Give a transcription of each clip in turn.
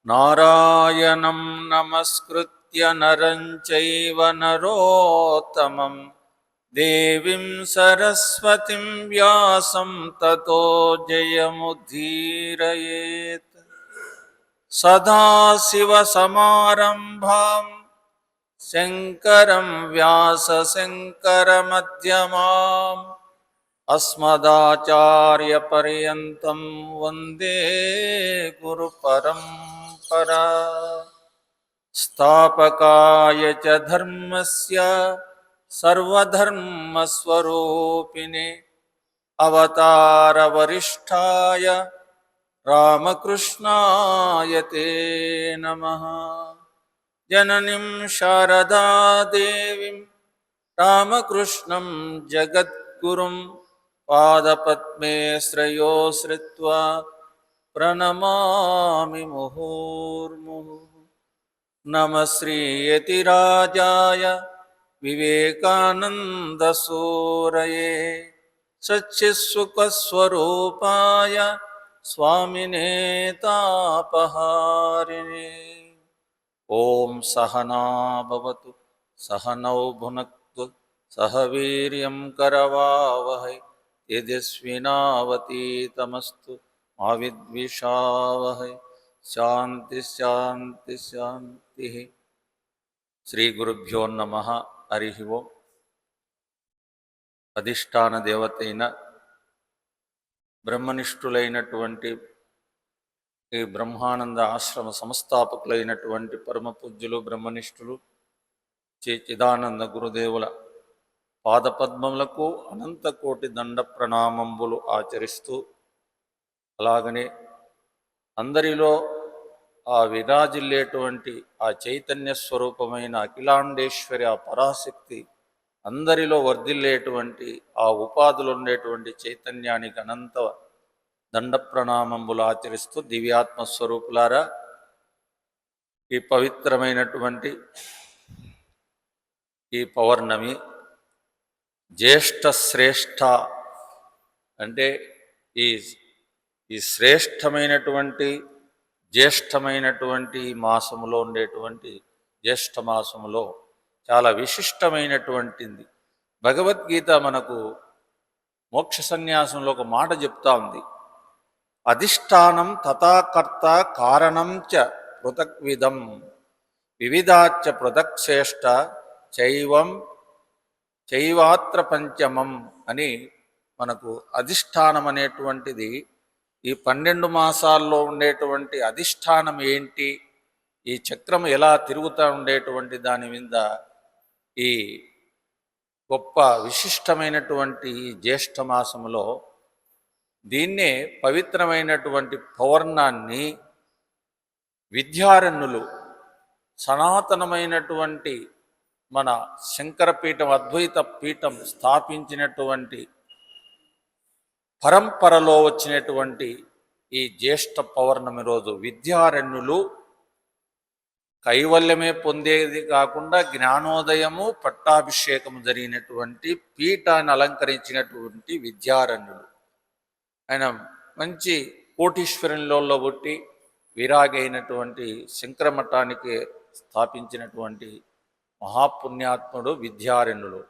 నారాయణం నమస్కృత్య నరం చైవ నరోత్తమం దేవీం సరస్వతిం వ్యాసం తతో జయముదీరయేత్. సదాశివసమారంభాం శంకరం వ్యాసశంకరమధ్యమాం అస్మదాచార్యపర్యంతం వందే గురుపరంపరా. స్థాపకాయ చ ధర్మస్య సర్వధర్మస్వరూపిణే అవతారవరిష్ఠాయ రామకృష్ణాయ తే నమః. జననీం శారదా దేవీం రామకృష్ణం జగద్గురుం పాదపద్మే శ్రేయోశ్రిత్వా ప్రణమామి ముహుర్ముహుః. నమః శ్రీయతిరాజాయ వివేకానందసూరయే సచ్చిత్సుఖస్వరూపాయ స్వామినే తాపహారిణే. ఓం సహనా భవతు సహనౌ భునక్తు సహ వీర్యం కరవావహై తేజస్వినావతీతమస్తు మా విద్విషావహై. శాంతి శాంతి శాంతి. శ్రీ గురుభ్యో నమః. హరి ఓం. అధిష్టాన దేవతైన బ్రహ్మనిష్ఠులైనటువంటి ఈ బ్రహ్మానంద ఆశ్రమ సంస్థాపకులైనటువంటి పరమ పూజ్యులు బ్రహ్మనిష్ఠులు శ్రీ చిదానంద గురుదేవుల పాదపద్మములకు అనంత కోటి దండ ప్రణామంబులు ఆచరిస్తూ, అలాగనే అందరిలో ఆ విరాజిల్లేటువంటి ఆ చైతన్య స్వరూపమైన అఖిలాండేశ్వరి ఆ పరాశక్తి అందరిలో వర్ధిల్లేటువంటి ఆ ఉపాధులు ఉండేటువంటి చైతన్యానికి అనంత దండ ప్రణామంబులు ఆచరిస్తూ, దివ్యాత్మస్వరూపులారా, ఈ పవిత్రమైనటువంటి ఈ పౌర్ణమి జ్యేష్ఠ శ్రేష్ఠ అంటే ఈ శ్రేష్టమైనటువంటి జ్యేష్ఠమైనటువంటి మాసములో ఉండేటువంటి జ్యేష్ఠ మాసములో చాలా విశిష్టమైనటువంటిది. భగవద్గీత మనకు మోక్ష సన్యాసంలో ఒక మాట చెప్తా ఉంది. అధిష్టానం తథాకర్త కారణం చ పృథక్విదం వివిధాచ్చ పృథక్శ్రేష్ట చైవాత్ర పంచమం అని మనకు అధిష్టానం అనేటువంటిది, ఈ 12 మాసాల్లో ఉండేటువంటి అధిష్టానం ఏంటి, ఈ చక్రం ఎలా తిరుగుతూ ఉండేటువంటి దాని మీద ఈ గొప్ప విశిష్టమైనటువంటి ఈ జ్యేష్ఠ మాసములో దీన్నే పవిత్రమైనటువంటి పౌర్ణాన్ని విద్యారణ్యులు సనాతనమైనటువంటి మన శంకరపీఠం అద్వైత పీఠం స్థాపించినటువంటి పరంపరలో వచ్చినటువంటి ఈ జ్యేష్ఠ పౌర్ణమి రోజు విద్యారణ్యులు కైవల్యమే పొందేది కాకుండా జ్ఞానోదయము పట్టాభిషేకము జరిగినటువంటి పీఠాన్ని అలంకరించినటువంటి విద్యారణ్యులు. ఆయన మంచి కోటీశ్వరంలో పుట్టి విరాగి అయినటువంటి శంకరమఠానికి స్థాపించినటువంటి మహాపుణ్యాత్ముడు విద్యారణ్యులు.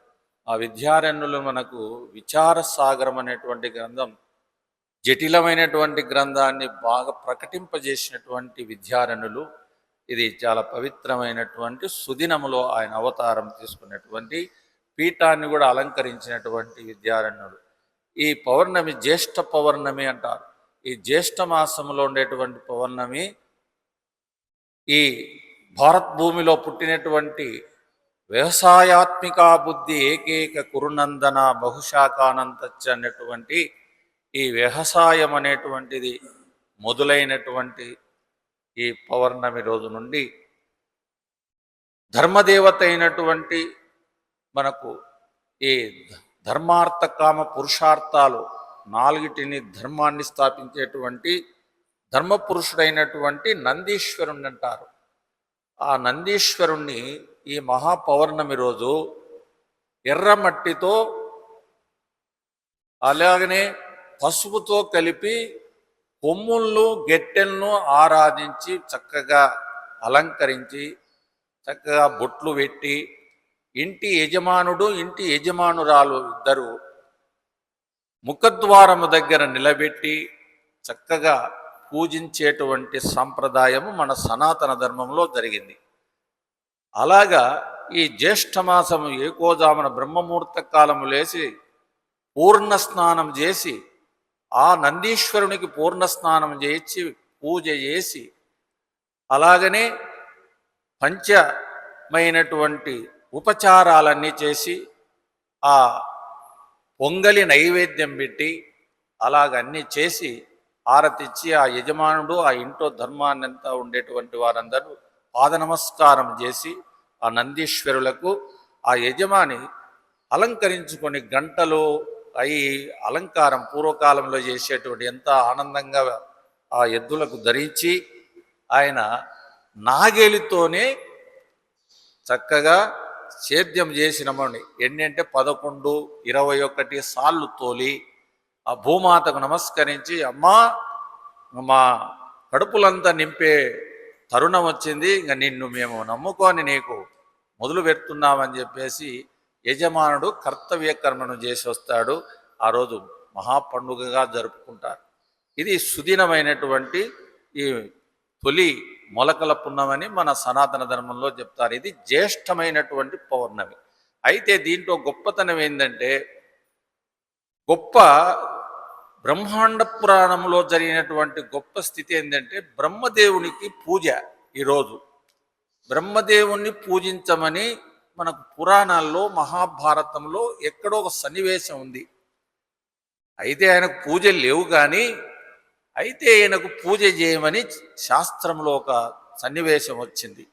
ఆ విద్యారణ్యులు మనకు విచారసాగరం అనేటువంటి గ్రంథం, జటిలమైనటువంటి గ్రంథాన్ని బాగా ప్రకటింపజేసినటువంటి విద్యారణ్యులు. ఇది చాలా పవిత్రమైనటువంటి సుదినములో ఆయన అవతారం తీసుకున్నటువంటి పీఠాన్ని కూడా అలంకరించినటువంటి విద్యారణ్యుడు. ఈ పౌర్ణమి జ్యేష్ఠ పౌర్ణమి అంటారు. ఈ జ్యేష్ఠ మాసంలో ఉండేటువంటి పౌర్ణమి ఈ భారత్ భూమిలో పుట్టినటువంటి వ్యవసాయాత్మిక బుద్ధి ఏకైక కురునందన బహుశాఖానంతచ్చ అన్నటువంటి ఈ వ్యవసాయం అనేటువంటిది మొదలైనటువంటి ఈ పౌర్ణమి రోజు నుండి ధర్మదేవత అయినటువంటి మనకు ఈ ధర్మార్థ కామ పురుషార్థాలు నాలుగిటిని ధర్మాన్ని స్థాపించేటువంటి ధర్మపురుషుడైనటువంటి నందీశ్వరుణ్ణి అంటారు. ఆ నందీశ్వరుణ్ణి ఈ మహాపౌర్ణమి రోజు ఎర్రమట్టితో అలాగనే పసుపుతో కలిపి కొమ్ములను గెట్టెలను ఆరాధించి చక్కగా అలంకరించి చక్కగా బొట్లు పెట్టి ఇంటి యజమానుడు ఇంటి యజమానురాలు ఇద్దరు ముఖద్వారము దగ్గర నిలబెట్టి చక్కగా పూజించేటువంటి సంప్రదాయము మన సనాతన ధర్మంలో జరిగింది. అలాగా ఈ జ్యేష్ఠమాసము ఏకోజామున బ్రహ్మముహూర్త కాలము లేచి పూర్ణ స్నానం చేసి ఆ నందీశ్వరునికి పూర్ణ స్నానం చేసి పూజ చేసి అలాగనే పంచమైనటువంటి ఉపచారాలన్నీ చేసి ఆ పొంగలి నైవేద్యం పెట్టి అలాగన్నీ చేసి ఆరతిచ్చి ఆ యజమానుడు ఆ ఇంట్లో ధర్మాన్నంతా ఉండేటువంటి వారందరూ పాద నమస్కారం చేసి ఆ నందీశ్వరులకు ఆ యజమాని అలంకరించుకొని గంటలు అయి అలంకారం పూర్వకాలంలో చేసేటువంటి ఎంత ఆనందంగా ఆ ఎద్దులకు ధరించి ఆయన నాగేలితోనే చక్కగా సేద్యం చేసినమని ఎన్నంటే 11, 21 సార్లు తోలి ఆ భూమాతకు నమస్కరించి అమ్మా మా కడుపులంతా నింపే తరుణం వచ్చింది, ఇంకా నిన్ను మేము నమ్ముకొని నీకు మొదలు పెడుతున్నామని చెప్పేసి యజమానుడు కర్తవ్య కర్మను చేసి వస్తాడు. ఆ రోజు మహాపండుగగా జరుపుకుంటారు. ఇది సుదినమైనటువంటి ఈ తొలి మొలకల పున్నమని మన సనాతన ధర్మంలో చెప్తారు. ఇది జ్యేష్ఠమైనటువంటి పౌర్ణమి. అయితే దీంట్లో గొప్పతనం ఏంటంటే గొప్ప బ్రహ్మాండ పురాణంలో జరిగినటువంటి గొప్ప స్థితి ఏంటంటే బ్రహ్మదేవునికి పూజ. ఈరోజు బ్రహ్మదేవుణ్ణి పూజించమని మనకు పురాణాల్లో మహాభారతంలో ఎక్కడో ఒక సన్నివేశం ఉంది. అయితే ఆయనకు పూజలు లేవు, కానీ అయితే ఈయనకు పూజ చేయమని శాస్త్రంలో ఒక సన్నివేశం వచ్చింది.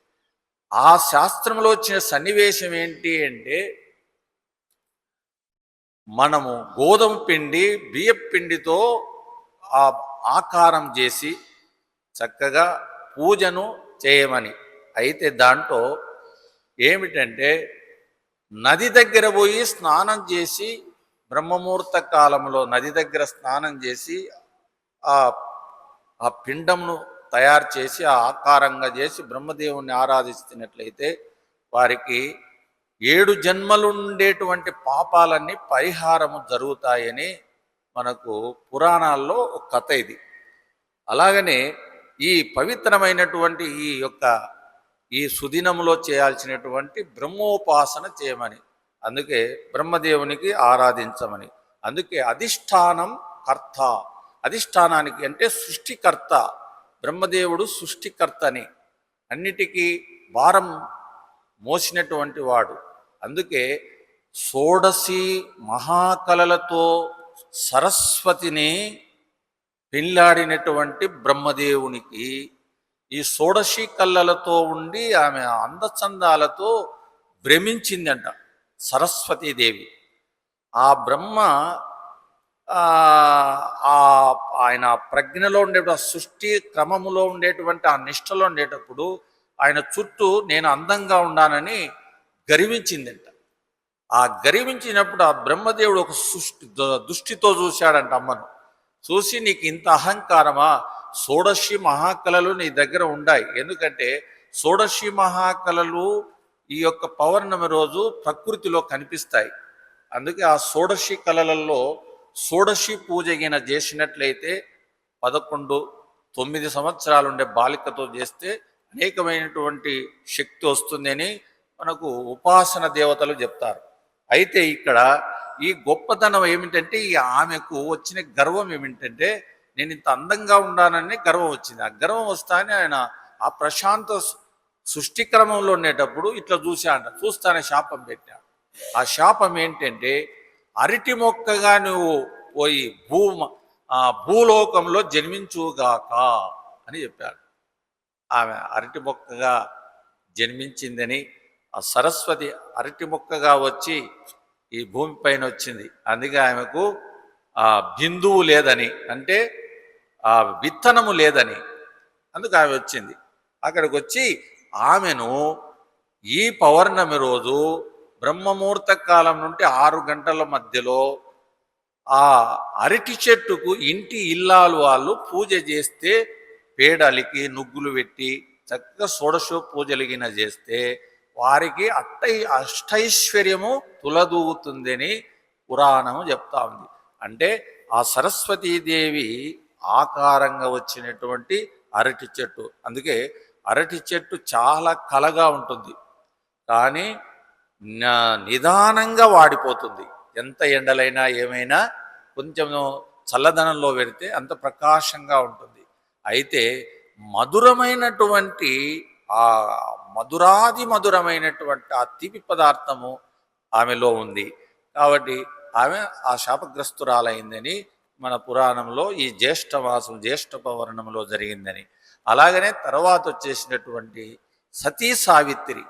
ఆ శాస్త్రంలో వచ్చిన సన్నివేశం ఏంటి అంటే మనము గోధుమ పిండి బియ్యం పిండితో ఆ ఆకారం చేసి చక్కగా పూజను చేయమని. అయితే దాంట్లో ఏమిటంటే నది దగ్గర పోయి స్నానం చేసి బ్రహ్మముహూర్త కాలంలో నది దగ్గర స్నానం చేసి ఆ పిండంను తయారు చేసి ఆ ఆకారంగా చేసి బ్రహ్మదేవుణ్ణి ఆరాధిస్తున్నట్లయితే వారికి 7 జన్మలు ఉండేటువంటి పాపాలన్నీ పరిహారము జరుగుతాయని మనకు పురాణాల్లో ఒక కథ ఇది. అలాగనే ఈ పవిత్రమైనటువంటి ఈ సుదినంలో చేయాల్సినటువంటి బ్రహ్మోపాసన చేయమని, అందుకే బ్రహ్మదేవునికి ఆరాధించమని. అందుకే అధిష్టానం కర్త, అధిష్టానానికి అంటే సృష్టికర్త, బ్రహ్మదేవుడు సృష్టికర్తని, అన్నిటికీ భారం మోసినటువంటి వాడు. అందుకే షోడశి మహాకళలతో సరస్వతిని పెళ్ళాడినటువంటి బ్రహ్మదేవునికి ఈ షోడశి కళ్ళలతో ఉండి ఆమె అందచందాలతో భ్రమించిందంట సరస్వతీదేవి. ఆ బ్రహ్మ ఆయన ప్రజ్ఞలో ఉండేటప్పుడు ఆ సృష్టి క్రమములో ఉండేటువంటి ఆ నిష్టలో ఉండేటప్పుడు ఆయన చుట్టూ నేను అందంగా ఉన్నానని గర్వించిందంట. ఆ గర్వించినప్పుడు ఆ బ్రహ్మదేవుడు ఒక దృష్టితో చూశాడంట అమ్మను. చూసి నీకు ఇంత అహంకారమా, షోడశి మహాకళలు నీ దగ్గర ఉన్నాయి. ఎందుకంటే షోడశి మహాకళలు ఈ యొక్క పౌర్ణమి రోజు ప్రకృతిలో కనిపిస్తాయి. అందుకే ఆ షోడశి కళలలో షోడశి పూజ గిన చేసినట్లయితే 11, 9 సంవత్సరాలు ఉండే బాలికతో చేస్తే అనేకమైనటువంటి శక్తి వస్తుందని మనకు ఉపాసన దేవతలు చెప్తారు. అయితే ఇక్కడ ఈ గొప్పతనం ఏమిటంటే ఈ ఆమెకు వచ్చిన గర్వం ఏమిటంటే నేను ఇంత అందంగా ఉన్నానని గర్వం వచ్చింది. ఆ గర్వం వస్తానే ఆయన ఆ ప్రశాంత సృష్టి క్రమంలో ఉండేటప్పుడు ఇట్లా చూస్తానే శాపం పెట్టాడు. ఆ శాపం ఏంటంటే అరటి మొక్కగా నువ్వు పోయి భూలోకంలో జన్మించుగాక అని చెప్పాడు. ఆమె అరటి మొక్కగా జన్మించిందని, ఆ సరస్వతి అరటి మొక్కగా వచ్చి ఈ భూమిపైన వచ్చింది. అందుకే ఆమెకు ఆ బిందువు లేదని, అంటే ఆ విత్తనము లేదని, అందుకు ఆమె వచ్చింది. అక్కడికి వచ్చి ఆమెను ఈ పౌర్ణమి రోజు బ్రహ్మముహూర్త కాలం నుండి 6 గంటల మధ్యలో ఆ అరటి చెట్టుకు ఇంటి ఇల్లాలు వాళ్ళు పూజ చేస్తే పేడలికి నుగ్గులు పెట్టి చక్కగా షోడశో పూజలిగిన చేస్తే వారికి అష్టైశ్వర్యము తులదూగుతుందని పురాణము చెప్తా ఉంది. అంటే ఆ సరస్వతీదేవి ఆకారంగా వచ్చినటువంటి అరటి చెట్టు. అందుకే అరటి చెట్టు చాలా కలగా ఉంటుంది, కానీ నిదానంగా వాడిపోతుంది. ఎంత ఎండలైనా ఏమైనా కొంచెం చల్లదనంలో పెడితే అంత ప్రకాశంగా ఉంటుంది. అయితే మధురమైనటువంటి ఆ మధురమైనటువంటి ఆ తీపి పదార్థము ఆమెలో ఉంది. కాబట్టి ఆమె ఆ శాపగ్రస్తురాలైందని మన పురాణంలో ఈ జ్యేష్ఠ మాసం జ్యేష్ఠ పౌర్ణమిలో జరిగిందని. అలాగనే తర్వాత వచ్చేసినటువంటి సతీ సావిత్రి.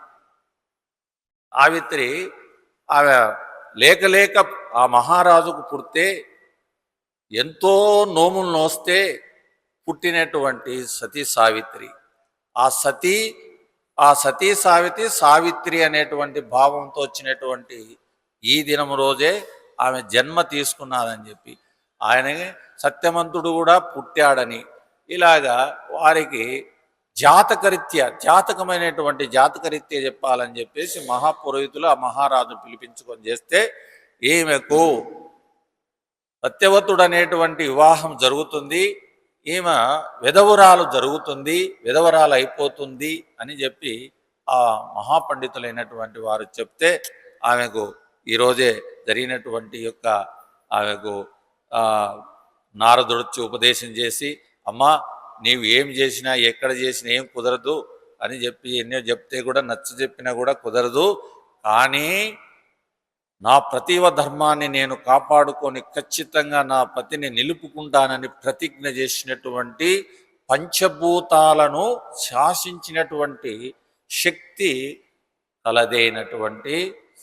ఆమె లేక లేక ఆ మహారాజుకు పుడితే ఎంతో నోములు నోస్తే పుట్టినటువంటి సతీ సావిత్రి. ఆ సతీ సావిత్రి అనేటువంటి భావంతో వచ్చినటువంటి ఈ దినం రోజే ఆమె జన్మ తీసుకున్నదని చెప్పి, ఆయనకి సత్యవంతుడు కూడా పుట్టాడని, ఇలాగా వారికి జాతకమైనటువంటి జాతకరీత్యా చెప్పాలని చెప్పేసి మహాపురోహితులు ఆ మహారాజు పిలిపించుకొని చేస్తే ఈమెకు సత్యవతుడు అనేటువంటి వివాహం జరుగుతుంది. ఈమె విధవరాలు అయిపోతుంది అని చెప్పి ఆ మహాపండితులైనటువంటి వారు చెప్తే ఆమెకు ఈరోజే జరిగినటువంటి ఆమెకు నారదుడు వచ్చి ఉపదేశం చేసి, అమ్మా నీవు ఏం చేసినా ఎక్కడ చేసినా ఏం కుదరదు అని చెప్పి ఎన్నో చెప్తే కూడా చెప్పినా కూడా కుదరదు, కానీ నా ప్రతీవ ధర్మాన్ని నేను కాపాడుకొని ఖచ్చితంగా నా పతిని నిలుపుకుంటానని ప్రతిజ్ఞ చేసినటువంటి పంచభూతాలను శాసించినటువంటి శక్తి కలదైనటువంటి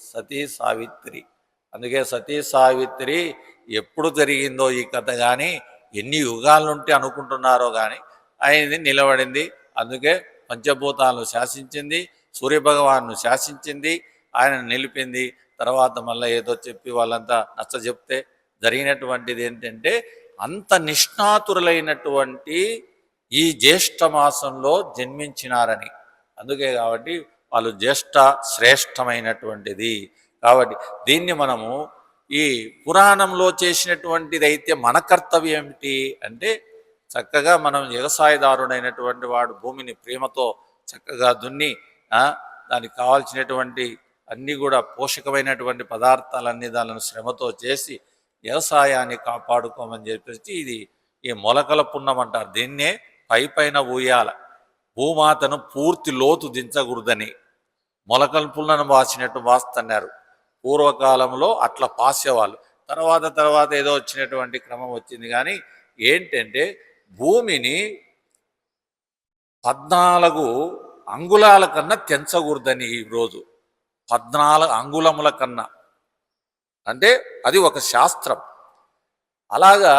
సతీ సావిత్రి. అందుకే సతీ సావిత్రి ఎప్పుడు జరిగిందో ఈ కథ కానీ ఎన్ని యుగాలుంటే అనుకుంటున్నారో కానీ ఆయనది నిలబడింది. అందుకే పంచభూతాలను శాసించింది, సూర్యభగవాను శాసించింది, ఆయన నిలిపింది. తర్వాత మళ్ళీ ఏదో చెప్పి వాళ్ళంతా చెప్తే జరిగినటువంటిది ఏంటంటే అంత నిష్ణాతురులైనటువంటి ఈ జ్యేష్ఠ మాసంలో జన్మించినారని. అందుకే కాబట్టి వాళ్ళు శ్రేష్టమైనటువంటిది. కాబట్టి దీన్ని మనము ఈ పురాణంలో చేసినటువంటిది అయితే మన కర్తవ్యం ఏమిటి అంటే, చక్కగా మనం వ్యవసాయదారుడైనటువంటి వాడు భూమిని ప్రేమతో చక్కగా దున్ని దానికి కావాల్సినటువంటి అన్నీ కూడా పోషకమైనటువంటి పదార్థాలన్నీ దానిని శ్రమతో చేసి వ్యవసాయాన్ని కాపాడుకోమని చెప్పేసి ఇది ఈ మొలకల పుణ్యం అంటారు. దీన్నే పైన ఊయాల, భూమాతను పూర్తి లోతు దించకూడదని మొలకల పున్నను వాసినట్టు వాస్తున్నారు. పూర్వకాలంలో అట్లా పాసేవాళ్ళు. తర్వాత ఏదో వచ్చినటువంటి క్రమం వచ్చింది. కానీ ఏంటంటే భూమిని 14 అంగుళాల కన్నా తెంచకూడదని ఈరోజు 14 అంగుళముల కన్నా, అంటే అది ఒక శాస్త్రం. అలాగా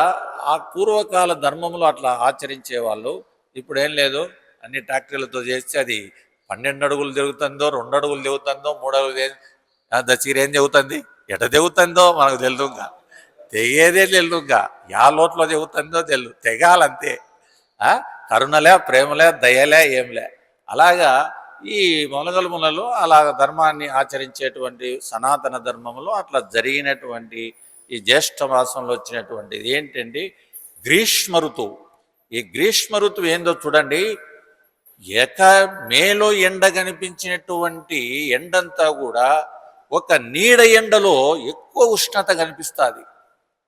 ఆ పూర్వకాల ధర్మంలో అట్లా ఆచరించే వాళ్ళు. ఇప్పుడు ఏం లేదు, అన్ని ట్రాక్టర్లతో చేస్తే అది 12 అడుగులు తిరుగుతుందో, 2 అడుగులు తిరుగుతుందో, 3 అడుగులు దచీరేం చెబుతుంది, ఎట తెగుతుందో మనకు తెలుదుగా, తెగేదే తెలుదుగా, యా లోట్లో చెబుతుందో తెగాలంతే. కరుణలే, ప్రేమలే, దయలే, ఏంలే. అలాగా ఈ మొలగలుములలో అలా ధర్మాన్ని ఆచరించేటువంటి సనాతన ధర్మంలో అట్లా జరిగినటువంటి ఈ జ్యేష్ఠ మాసంలో వచ్చినటువంటిది ఏంటంటే గ్రీష్మ ఋతువు. ఈ గ్రీష్మ ఋతువు ఏందో చూడండి, మేలో ఎండ కనిపించినటువంటి ఎండంతా కూడా ఒక నీడ ఎండలో ఎక్కువ ఉష్ణత కనిపిస్తుంది,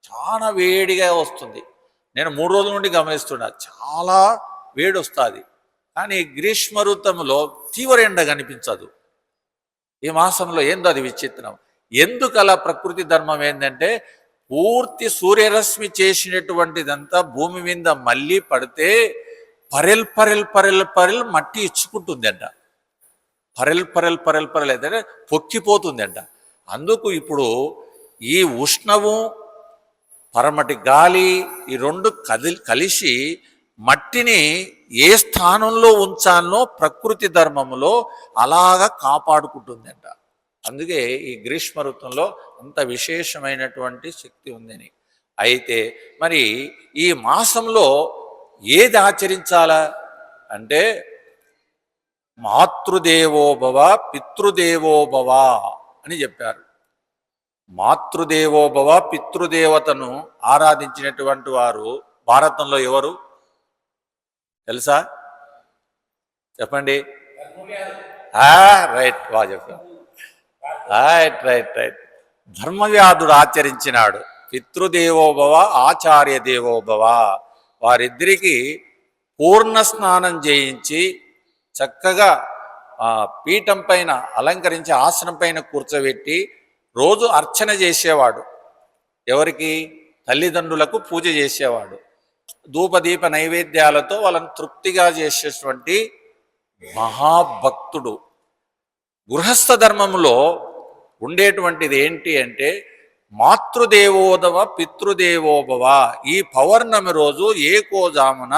చాలా వేడిగా వస్తుంది. నేను 3 రోజుల నుండి గమనిస్తున్నా, చాలా వేడి వస్తుంది. కానీ గ్రీష్మ ఋతువులో తీవ్ర ఎండ కనిపించదు. ఈ మాసంలో ఏందో అది విచిత్రం. ఎందుకలా? ప్రకృతి ధర్మం ఏంటంటే పూర్తి సూర్యరశ్మి చేసినటువంటిదంతా భూమి మీద మళ్ళీ పడితే పరెల్ మట్టి ఇచ్చుకుంటుందంట. పరెల్ అయితే పొక్కిపోతుందంట. అందుకు ఇప్పుడు ఈ ఉష్ణము, పరమటి గాలి, ఈ రెండు కలిసి మట్టిని ఏ స్థానంలో ఉంచాలో ప్రకృతి ధర్మంలో అలాగా కాపాడుకుంటుందంట. అందుకే ఈ గ్రీష్మ ఋతువులో అంత విశేషమైనటువంటి శక్తి ఉందని. అయితే మరి ఈ మాసంలో ఏది ఆచరించాలా అంటే మాతృదేవోభవ పితృదేవోభవ అని చెప్పారు. మాతృదేవోభవ పితృదేవతను ఆరాధించినటువంటి వారు భారతంలో ఎవరు తెలుసా? చెప్పండి. రైట్, బాగా చెప్పారు. రైట్ రైట్ రైట్ ధర్మవ్యాధుడు ఆచరించినాడు. పితృదేవోభవ ఆచార్య దేవోభవ, వారిద్దరికి పూర్ణ స్నానం చేయించి చక్కగా పీఠం పైన అలంకరించి ఆసనం పైన కూర్చోబెట్టి రోజు అర్చన చేసేవాడు. ఎవరికి? తల్లిదండ్రులకు పూజ చేసేవాడు. ధూపదీప నైవేద్యాలతో వాళ్ళని తృప్తిగా చేసేటువంటి మహాభక్తుడు. గృహస్థ ధర్మంలో ఉండేటువంటిది ఏంటి అంటే మాతృదేవోభవ పితృదేవోభవ. ఈ పౌర్ణమి రోజు ఏకోజామున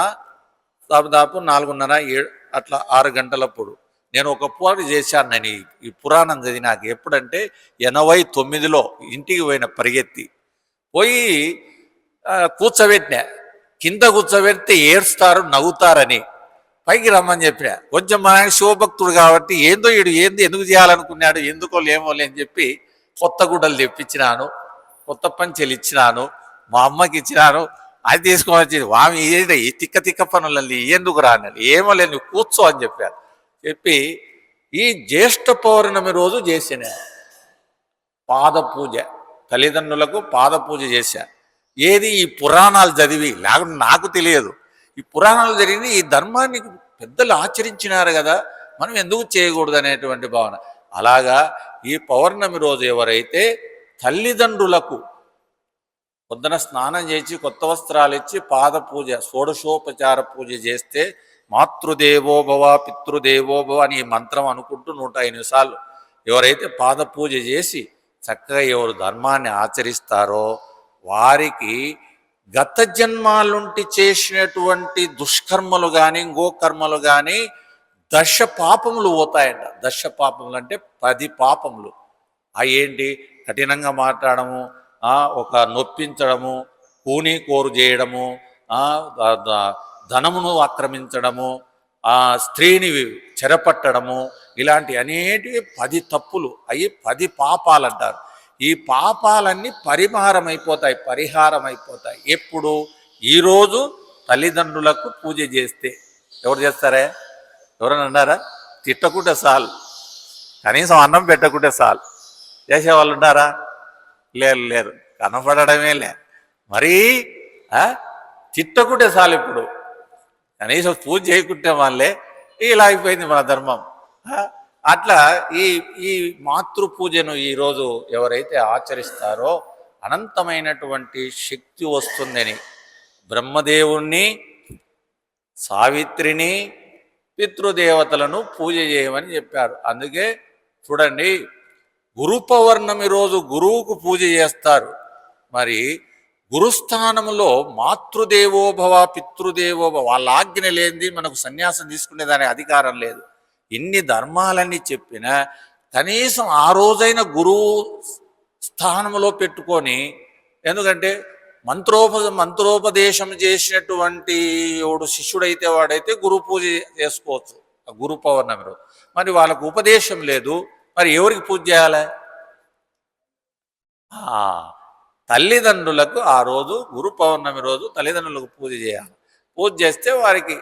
దాదాపు 4:30 అట్లా 6 గంటలప్పుడు నేను ఒక పూట చేశాను. నేను ఈ పురాణం చదివి నాకు ఎప్పుడంటే 89లో ఇంటికి పోయిన పరిగెత్తి పోయి కూర్చోబెట్టినా. కింద కూర్చోబెడితే ఏడుస్తారు నవ్వుతారని పైకి రమ్మని చెప్పినా. కొంచెం మా ఆయన శివభక్తుడు కాబట్టి ఏందో ఈడు ఎందుకు చేయాలనుకున్నాడు ఎందుకో లేమోలే అని చెప్పి కొత్త గుడ్డలు తెప్పించినాను, కొత్త పంచెలు ఇచ్చినాను, మా అమ్మకి ఇచ్చినాను. అది తీసుకొని వచ్చేది వామి ఏంటి ఈ తిక్క తిక్క పనులని ఎందుకు రాని ఏమో లేదు నువ్వు కూర్చో అని చెప్పాను. చెప్పి ఈ జ్యేష్ఠ పౌర్ణమి రోజు చేసిన పాద పూజ, తల్లిదండ్రులకు పాద పూజ చేశా. ఏది? ఈ పురాణాలు చదివి, లేకుంటే నాకు తెలియదు. ఈ పురాణాలు జరిగింది, ఈ ధర్మాన్ని పెద్దలు ఆచరించినారు కదా, మనం ఎందుకు చేయకూడదు అనేటువంటి భావన. అలాగా ఈ పౌర్ణమి రోజు ఎవరైతే తల్లిదండ్రులకు పొద్దున స్నానం చేసి కొత్త వస్త్రాలు ఇచ్చి పాద పూజ షోడశోపచార పూజ చేస్తే మాతృదేవోభవ పితృదేవోభవ అని ఈ మంత్రం అనుకుంటూ 105 సార్లు ఎవరైతే పాద పూజ చేసి చక్కగా ఎవరు ధర్మాన్ని ఆచరిస్తారో వారికి గత జన్మాలుంటి చేసినటువంటి దుష్కర్మలు కానీ గోకర్మలు కానీ 10 పాపములు పోతాయంట. 10 పాపములు అంటే 10 పాపములు. అవి ఏంటి? కఠినంగా మాట్లాడము, ఒక నొప్పించడము, కూని కోరు చేయడము, ధనమును ఆక్రమించడము, స్త్రీని చెరపట్టడము, ఇలాంటి అనేటివి 10 తప్పులు. అవి 10 పాపాలు అంటారు. ఈ పాపాలన్నీ పరిహారం అయిపోతాయి. ఎప్పుడు? ఈరోజు తల్లిదండ్రులకు పూజ చేస్తే. ఎవరు చేస్తారా? ఎవరైనా అన్నారా? తిట్టకుంటే చాలు, కనీసం అన్నం పెట్టకుంటే చాలు చేసేవాళ్ళు ఉన్నారా? లేరు, కనపడమే లే. మరీ తిట్టకుంటే చాలు. ఇప్పుడు కనీసం పూజ చేయకుంటే వాళ్ళే ఇలా అయిపోయింది మన ధర్మం. అట్లా ఈ మాతృ పూజను ఈరోజు ఎవరైతే ఆచరిస్తారో అనంతమైనటువంటి శక్తి వస్తుందని బ్రహ్మదేవుణ్ణి, సావిత్రిని, పితృదేవతలను పూజ చేయమని చెప్పారు. అందుకే చూడండి, గురు పౌర్ణమి రోజు గురువుకు పూజ చేస్తారు. మరి గురుస్థానంలో మాతృదేవోభవ పితృదేవోభవ వాళ్ళ ఆజ్ఞ లేనిది మనకు సన్యాసం తీసుకునే దాని అధికారం లేదు. ఇన్ని ధర్మాలన్నీ చెప్పినా కనీసం ఆ రోజైన గురువు స్థానంలో పెట్టుకొని, ఎందుకంటే మంత్రోపదేశం చేసినటువంటి ఎవడు శిష్యుడైతే వాడైతే గురు పూజ చేసుకోవచ్చు ఆ గురు పౌర్ణమి రోజు. మరి వాళ్ళకు ఉపదేశం లేదు, మరి ఎవరికి పూజ చేయాలి? తల్లిదండ్రులకు ఆ రోజు గురు పౌర్ణమి రోజు తల్లిదండ్రులకు పూజ చేయాలి. పూజ చేస్తే వారికి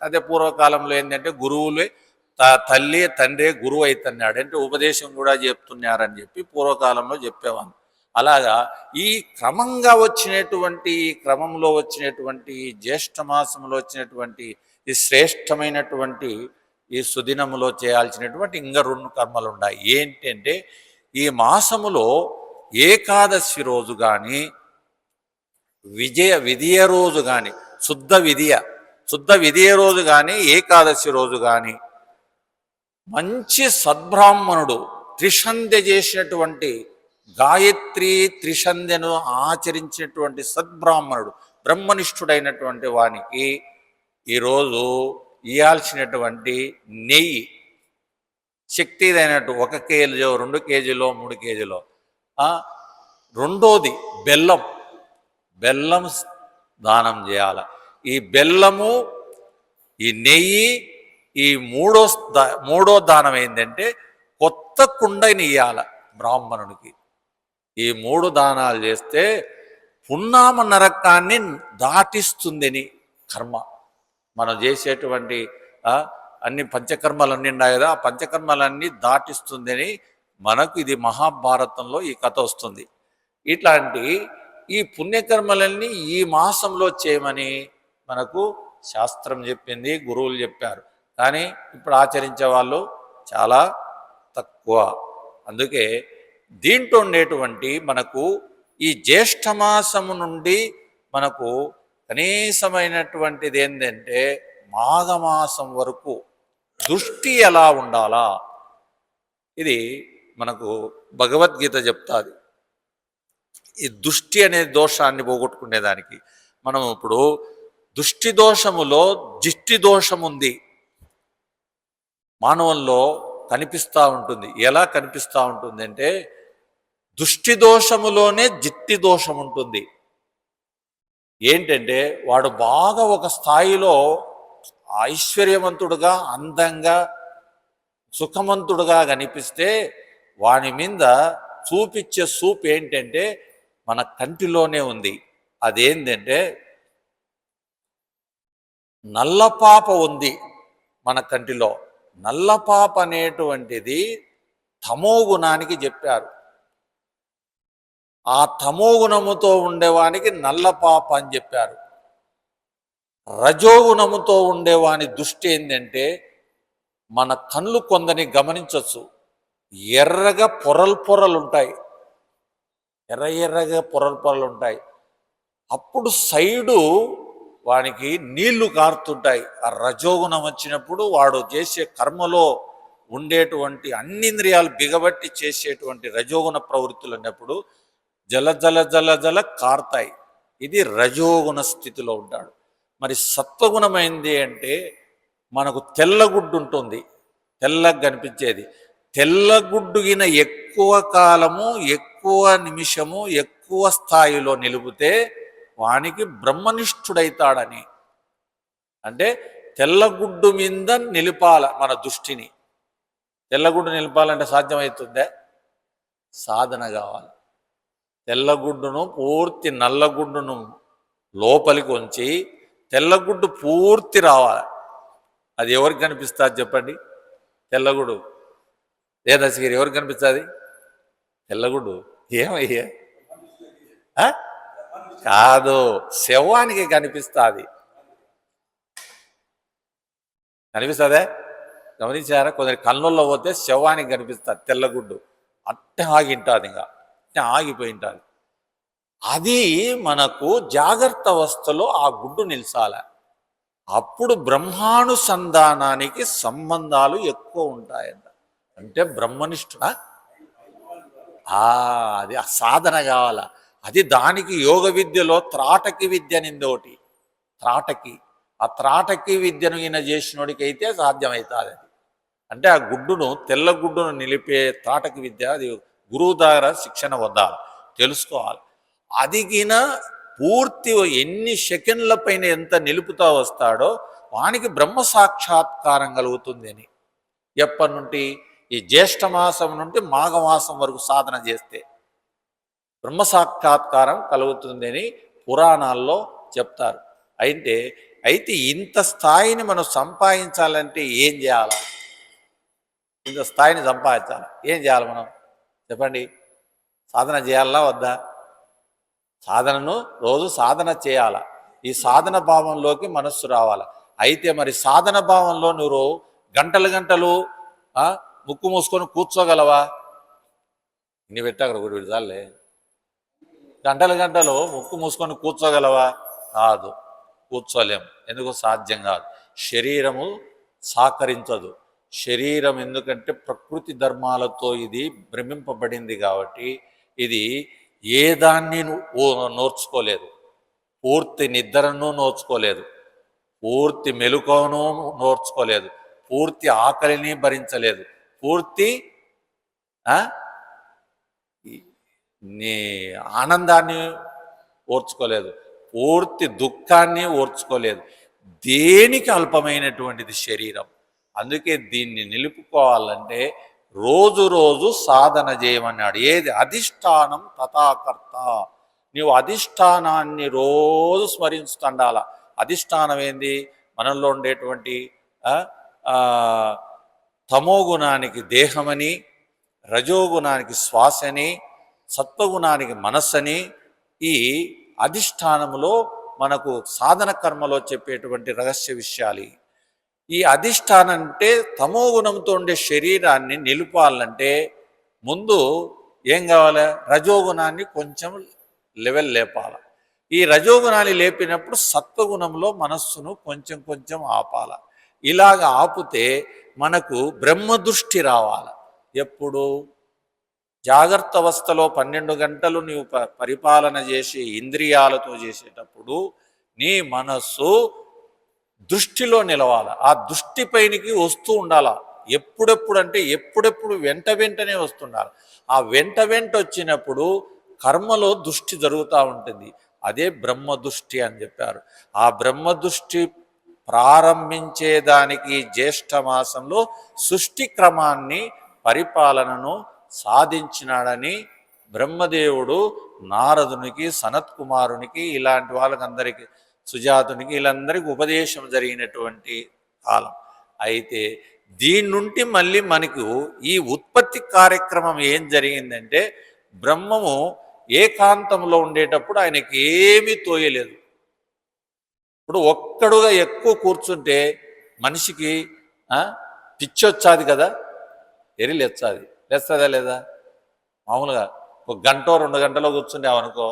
అదే పూర్వకాలంలో ఏంటంటే గురువులే తల్లి తండ్రి గురువు అవుతున్నాడు అంటే ఉపదేశం కూడా చెప్తున్నారని చెప్పి పూర్వకాలంలో చెప్పేవాళ్ళు. అలాగా ఈ క్రమంలో వచ్చినటువంటి జ్యేష్ఠ మాసంలో వచ్చినటువంటి ఈ శ్రేష్టమైనటువంటి ఈ సుదినములో చేయాల్సినటువంటి ఇంకా 2 కర్మలు ఉన్నాయి. ఏంటంటే ఈ మాసములో ఏకాదశి రోజు కానీ విధియ రోజు కానీ శుద్ధ విధియ రోజు కానీ ఏకాదశి రోజు కానీ మంచి సద్బ్రాహ్మణుడు త్రిసంధ్య చేసినటువంటి గాయత్రి త్రిసంధ్యను ఆచరించినటువంటి సద్బ్రాహ్మణుడు బ్రహ్మనిష్ఠుడైనటువంటి వానికి ఈరోజు ఇవ్వాల్సినటువంటి నెయ్యి శక్తిదైనట్టు 1 కేజీలో 2 కేజీలో 3 కేజీలో. రెండోది బెల్లం దానం చేయాలి. ఈ బెల్లము, ఈ నెయ్యి, ఈ మూడో దానం ఏంటంటే కొత్త కుండని ఇయ్యాల బ్రాహ్మణునికి. ఈ 3 దానాలు చేస్తే పున్నామ నరకాన్ని దాటిస్తుందని కర్మ. మనం చేసేటువంటి అన్ని పంచకర్మలన్నీ ఉన్నాయి కదా, ఆ పంచకర్మలన్నీ దాటిస్తుందని మనకు ఇది మహాభారతంలో ఈ కథ వస్తుంది. ఇట్లాంటి ఈ పుణ్యకర్మలన్నీ ఈ మాసంలో చేయమని మనకు శాస్త్రం చెప్పింది, గురువులు చెప్పారు. కానీ ఇప్పుడు ఆచరించే వాళ్ళు చాలా తక్కువ. అందుకే దీంట్లో ఉండేటువంటి మనకు ఈ జ్యేష్ఠమాసము నుండి మనకు కనీసమైనటువంటిది ఏంటంటే మాఘమాసం వరకు దృష్టి ఎలా ఉండాలా, ఇది మనకు భగవద్గీత చెప్తాది. ఈ దృష్టి అనే దోషాన్ని పోగొట్టుకునేదానికి మనం ఇప్పుడు దృష్టి దోషములో జిష్టి దోషం ఉంది, మానవుల్లో కనిపిస్తూ ఉంటుంది. ఎలా కనిపిస్తూ ఉంటుంది అంటే దృష్టి దోషములోనే జిట్టి దోషం ఉంటుంది. ఏంటంటే వాడు బాగా ఒక స్థాయిలో ఐశ్వర్యవంతుడుగా, అందంగా, సుఖవంతుడుగా కనిపిస్తే వాని మీద చూపించే చూపు ఏంటంటే మన కంటిలోనే ఉంది. అదేంటంటే నల్లపాప ఉంది మన కంటిలో. నల్లపాప అనేటువంటిది తమో గుణానికి చెప్పారు. ఆ తమో గుణముతో ఉండేవానికి నల్లపాప అని చెప్పారు. రజోగుణముతో ఉండేవాని దృష్టి ఏంటంటే మన కళ్ళు కొందని గమనించవచ్చు, ఎర్రగా పొరలు ఉంటాయి, ఎర్రగా పొరలు ఉంటాయి. అప్పుడు సైడు వానికి నీళ్లు కారుతుంటాయి. ఆ రజోగుణం వచ్చినప్పుడు వాడు చేసే కర్మలో ఉండేటువంటి అన్ని ఇంద్రియాలు బిగబట్టి చేసేటువంటి రజోగుణ ప్రవృత్తులు ఉన్నప్పుడు జల జల జల జల కారుతాయి. ఇది రజోగుణ స్థితిలో ఉంటాడు. మరి సత్వగుణమైంది అంటే మనకు తెల్లగుడ్డు ఉంటుంది, తెల్లగా కనిపించేది. తెల్లగుడ్డుగిన ఎక్కువ కాలము, ఎక్కువ నిమిషము, ఎక్కువ స్థాయిలో నిలిపితే వానికి బ్రహ్మనిష్ఠుడైతాడని. అంటే తెల్లగుడ్డు మీద నిలిపాల మన దృష్టిని. తెల్లగుడ్డు నిలపాలంటే సాధ్యమవుతుందే? సాధన కావాలి. తెల్లగుడ్డును పూర్తి నల్లగుడ్డును లోపలికి ఉంచి తెల్లగుడ్డు పూర్తి రావాలి. అది ఎవరికి కనిపిస్తుంది చెప్పండి? తెల్లగుడ్డు వేదశగిరి ఎవరికి కనిపిస్తుంది? తెల్లగుడ్డు ఏమయ్యా? కాదు, శవానికి కనిపిస్తుంది. కనిపిస్తుందే? గమనించారా? కొందరి కళ్ళల్లో పోతే శవానికి కనిపిస్తుంది తెల్లగుడ్డు. అట్టే ఆగింటుంది, ఇంకా అట్టే ఆగిపోయి ఉంటుంది. అది మనకు జాగ్రత్త అవస్థలో ఆ గుడ్డు నిలిచాల. అప్పుడు బ్రహ్మానుసంధానానికి సంబంధాలు ఎక్కువ ఉంటాయంట. అంటే బ్రహ్మనిష్ఠుడా? అది ఆ సాధన కావాల. అది దానికి యోగ విద్యలో త్రాటకి విద్య అనేది ఒకటి. త్రాటకి, ఆ త్రాటకి విద్యను ఈయన చేసినోడికి అయితే సాధ్యమవుతుంది. అది అంటే ఆ గుడ్డును, తెల్ల గుడ్డును నిలిపే త్రాటకి విద్య, అది గురువు ద్వారా శిక్షణ పొందాలి, తెలుసుకోవాలి. అది గిన పూర్తి ఎన్ని సెకండ్ల పైన ఎంత నిలుపుతా వస్తాడో వానికి బ్రహ్మ సాక్షాత్కారం కలుగుతుంది అని. ఎప్పటి నుండి? ఈ జ్యేష్ఠమాసం నుండి మాఘమాసం వరకు సాధన చేస్తే బ్రహ్మ సాక్షాత్కారం కలుగుతుంది అని పురాణాల్లో చెప్తారు. అయితే ఇంత స్థాయిని మనం సంపాదించాలంటే ఏం చేయాలి? ఇంత స్థాయిని సంపాదించాలి ఏం చేయాలి మనం చెప్పండి? సాధన చేయాలా వద్దా? సాధనను రోజు సాధన చేయాల. ఈ సాధన భావంలోకి మనస్సు రావాలి. అయితే మరి సాధన భావంలో నువ్వు గంటలు ముక్కు మూసుకొని కూర్చోగలవా? ఇన్ని పెట్టి అక్కడ ఒకటి విడతాలే. గంటలు ముక్కు మూసుకొని కూర్చోగలవా? కాదు, కూర్చోలేం. ఎందుకు? సాధ్యం కాదు. శరీరము సహకరించదు. శరీరం ఎందుకంటే ప్రకృతి ధర్మాలతో ఇది భ్రమింపబడింది కాబట్టి ఇది ఏ దాన్ని నోర్చుకోలేదు. పూర్తి నిద్రను నోర్చుకోలేదు, పూర్తి మెలకువను నోర్చుకోలేదు, పూర్తి ఆకలిని భరించలేదు, పూర్తి నీ ఆనందాన్ని ఓర్చుకోలేదు, పూర్తి దుఃఖాన్ని ఓర్చుకోలేదు. దేనికి అల్పమైనటువంటిది శరీరం. అందుకే దీన్ని నిలుపుకోవాలంటే రోజు రోజు సాధన చేయమన్నాడు. ఏది? అధిష్టానం తథాకర్త. నీవు అధిష్టానాన్ని రోజు స్మరించుతుండాల. అధిష్టానం ఏంది? మనలో ఉండేటువంటి తమోగుణానికి దేహమని, రజోగుణానికి శ్వాసని, సత్వగుణానికి మనస్సని, ఈ అధిష్టానములో మనకు సాధన కర్మలో చెప్పేటువంటి రహస్య విషయాలు. ఈ అధిష్టానం అంటే తమోగుణంతో ఉండే శరీరాన్ని నిలుపాలంటే ముందు ఏం కావాలి? రజోగుణాన్ని కొంచెం లెవెల్ లేపాలి. ఈ రజోగుణాన్ని లేపినప్పుడు సత్వగుణంలో మనస్సును కొంచెం కొంచెం ఆపాల. ఇలాగ ఆపితే మనకు బ్రహ్మదృష్టి రావాలి. ఎప్పుడు? జాగ్రత్త అవస్థలో 12 గంటలు నీవు పరిపాలన చేసి ఇంద్రియాలతో చేసేటప్పుడు నీ మనస్సు దృష్టిలో నిలవాలి. ఆ దృష్టి పైనకి వస్తూ ఉండాల. ఎప్పుడెప్పుడు అంటే ఎప్పుడెప్పుడు వెంట వెంటనే వస్తుండాలి. ఆ వెంట వెంట వచ్చినప్పుడు కర్మలో దృష్టి జరుగుతూ ఉంటుంది. అదే బ్రహ్మదృష్టి అని చెప్పారు. ఆ బ్రహ్మదృష్టి ప్రారంభించేదానికి జ్యేష్ఠ మాసంలో సృష్టి క్రమాన్ని, పరిపాలనను సాధించినాడని బ్రహ్మదేవుడు నారదునికి, సనత్కుమారునికి, ఇలాంటి వాళ్ళకందరికీ, సుజాతునికి, వీళ్ళందరికీ ఉపదేశం జరిగినటువంటి కాలం. అయితే దీని నుండి మళ్ళీ మనకు ఈ ఉత్పత్తి కార్యక్రమం ఏం జరిగిందంటే, బ్రహ్మము ఏకాంతంలో ఉండేటప్పుడు ఆయనకి ఏమీ తోయలేదు. ఇప్పుడు ఒక్కడుగా ఎక్కువ కూర్చుంటే మనిషికి పిచ్చి వచ్చాది కదా, ఎరిలేచ్చాది. లేస్తుందా లేదా? మామూలుగా 1 గంట 2 గంటలో కూర్చుంటే అనుకో,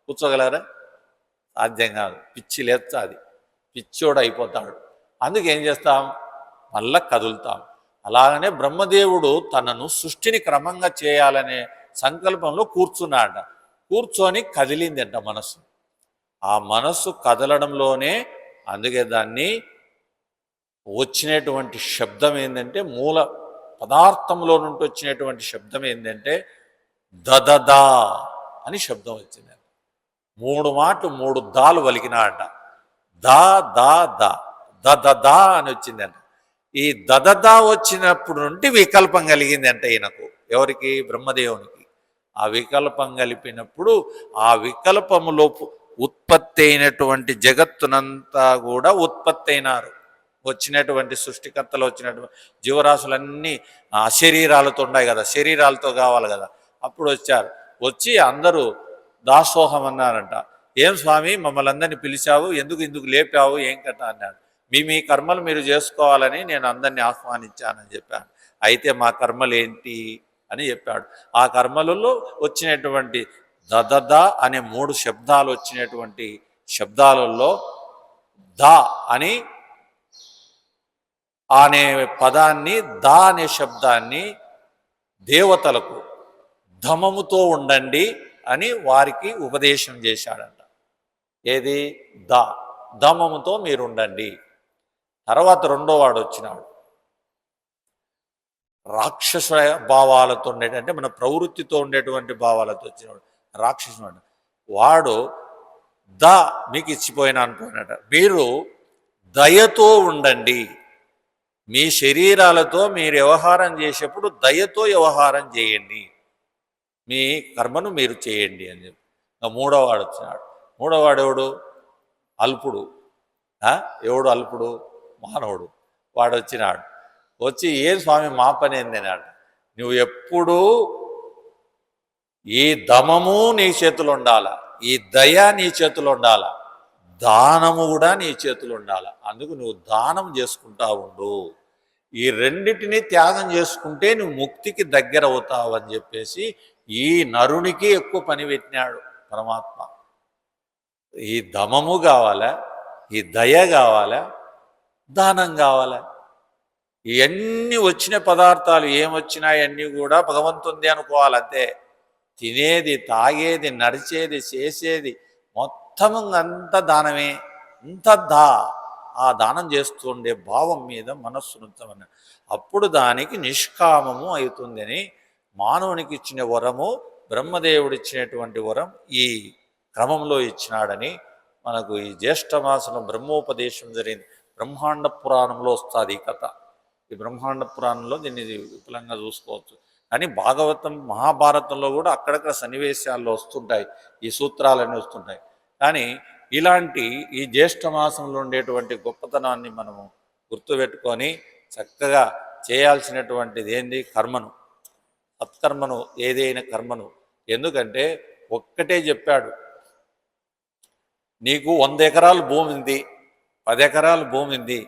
కూర్చోగలరా? సాధ్యం కాదు. పిచ్చి లేచాది, పిచ్చోడు అయిపోతాడు. అందుకు ఏం చేస్తాం? మళ్ళా కదులుతాం. అలాగనే బ్రహ్మదేవుడు తనను సృష్టిని క్రమంగా చేయాలనే సంకల్పంలో కూర్చున్నాడ. కూర్చొని కదిలిందంట మనస్సు. ఆ మనస్సు కదలడంలోనే, అందుకే దాన్ని వచ్చినటువంటి శబ్దం ఏంటంటే, మూల పదార్థంలో నుండి వచ్చినటువంటి శబ్దం ఏంటంటే దదదా అని శబ్దం వచ్చింది. 3 మాటలు 3 దాలు వలికినాడ. దా దా దా దదదా అని వచ్చిందంట. ఈ దదదా వచ్చినప్పుడు నుండి వికల్పం కలిగిందంట ఈయనకు. ఎవరికి? బ్రహ్మదేవునికి. ఆ వికల్పం కలిపినప్పుడు ఆ వికల్పములో ఉత్పత్తి అయినటువంటి జగత్తునంతా కూడా ఉత్పత్తి అయినారు. వచ్చినటువంటి సృష్టికర్తలు, వచ్చినటువంటి జీవరాశులన్నీ అశరీరాలతో ఉన్నాయి కదా, శరీరాలతో కావాలి కదా. అప్పుడు వచ్చారు. వచ్చి అందరూ దాసోహం అన్నారంట. ఏం స్వామి మమ్మల్ని అందరినీ పిలిచావు, ఎందుకు లేపావు, ఏం కట్ట అన్నాడు. మీ కర్మలు మీరు చేసుకోవాలని నేను అందరినీ ఆహ్వానించానని చెప్పాను. అయితే మా కర్మలు ఏంటి అని చెప్పాడు. ఆ కర్మలలో వచ్చినటువంటి దదద అనే 3 శబ్దాలు వచ్చినటువంటి శబ్దాలలో ద అని అనే పదాన్ని, దా అనే శబ్దాన్ని దేవతలకు ధమముతో ఉండండి అని వారికి ఉపదేశం చేశాడంట. ఏది? దా, ధమముతో మీరు ఉండండి. తర్వాత 2వ వాడు వచ్చినాడు. రాక్షస భావాలతో ఉండేటంటే మన ప్రవృత్తితో ఉండేటువంటి భావాలతో వచ్చినాడు రాక్షసుడు. వాడు దా మీకు ఇచ్చిపోయినా అనుకున్నాడు. మీరు దయతో ఉండండి. మీ శరీరాలతో మీరు వ్యవహారం చేసేప్పుడు దయతో వ్యవహారం చేయండి, మీ కర్మను మీరు చేయండి అని చెప్పి 3వ వాడు వచ్చినాడు. 3వ వాడు ఎవడు? అల్పుడు. ఎవడు అల్పుడు? మానవుడు. వాడు వచ్చినాడు. వచ్చి ఏ స్వామి మా పని ఏందన్నాడు. నువ్వు ఎప్పుడూ ఈ దమము నీ చేతులు ఉండాల, ఈ దయ నీ చేతులు ఉండాల, దానము కూడా నీ చేతులు ఉండాల. అందుకు నువ్వు దానం చేసుకుంటా ఉండు. ఈ రెండిటిని త్యాగం చేసుకుంటే నువ్వు ముక్తికి దగ్గర అవుతావు అని చెప్పేసి ఈ నరునికి ఎక్కువ పని పెట్టినాడు పరమాత్మ. ఈ దమము కావాలా, ఈ దయ కావాలా, దానం కావాలా. ఇవన్నీ వచ్చిన పదార్థాలు ఏమొచ్చినాయి అన్నీ కూడా భగవంతుంది అనుకోవాలి. అంతే. తినేది, తాగేది, నడిచేది, చేసేది మొత్తం అంత దానమే. అంత ఆ దానం చేస్తుండే భావం మీద మనస్సు ఉంచమని, అప్పుడు దానికి నిష్కామము అవుతుందని మానవునికి ఇచ్చిన వరము, బ్రహ్మదేవుడు ఇచ్చినటువంటి వరం ఈ క్రమంలో ఇచ్చినాడని మనకు ఈ జ్యేష్ఠ మాసంలో బ్రహ్మోపదేశం జరిగింది. బ్రహ్మాండ పురాణంలో వస్తుంది ఈ కథ. ఈ బ్రహ్మాండ పురాణంలో దీన్ని విపులంగా చూసుకోవచ్చు. కానీ భాగవతం మహాభారతంలో కూడా అక్కడక్కడ సన్నివేశాల్లో వస్తుంటాయి, ఈ సూత్రాలన్నీ వస్తుంటాయి. కానీ ఇలాంటి ఈ జ్యేష్ఠ మాసంలో ఉండేటువంటి గొప్పతనాన్ని మనము గుర్తుపెట్టుకొని చక్కగా చేయాల్సినటువంటిది ఏంది? కర్మను, సత్కర్మను, ఏదైనా కర్మను. ఎందుకంటే ఒక్కటే చెప్పాడు, నీకు 100 ఎకరాలు భూమి ఉంది, 10 ఎకరాలు భూమి ఉంది,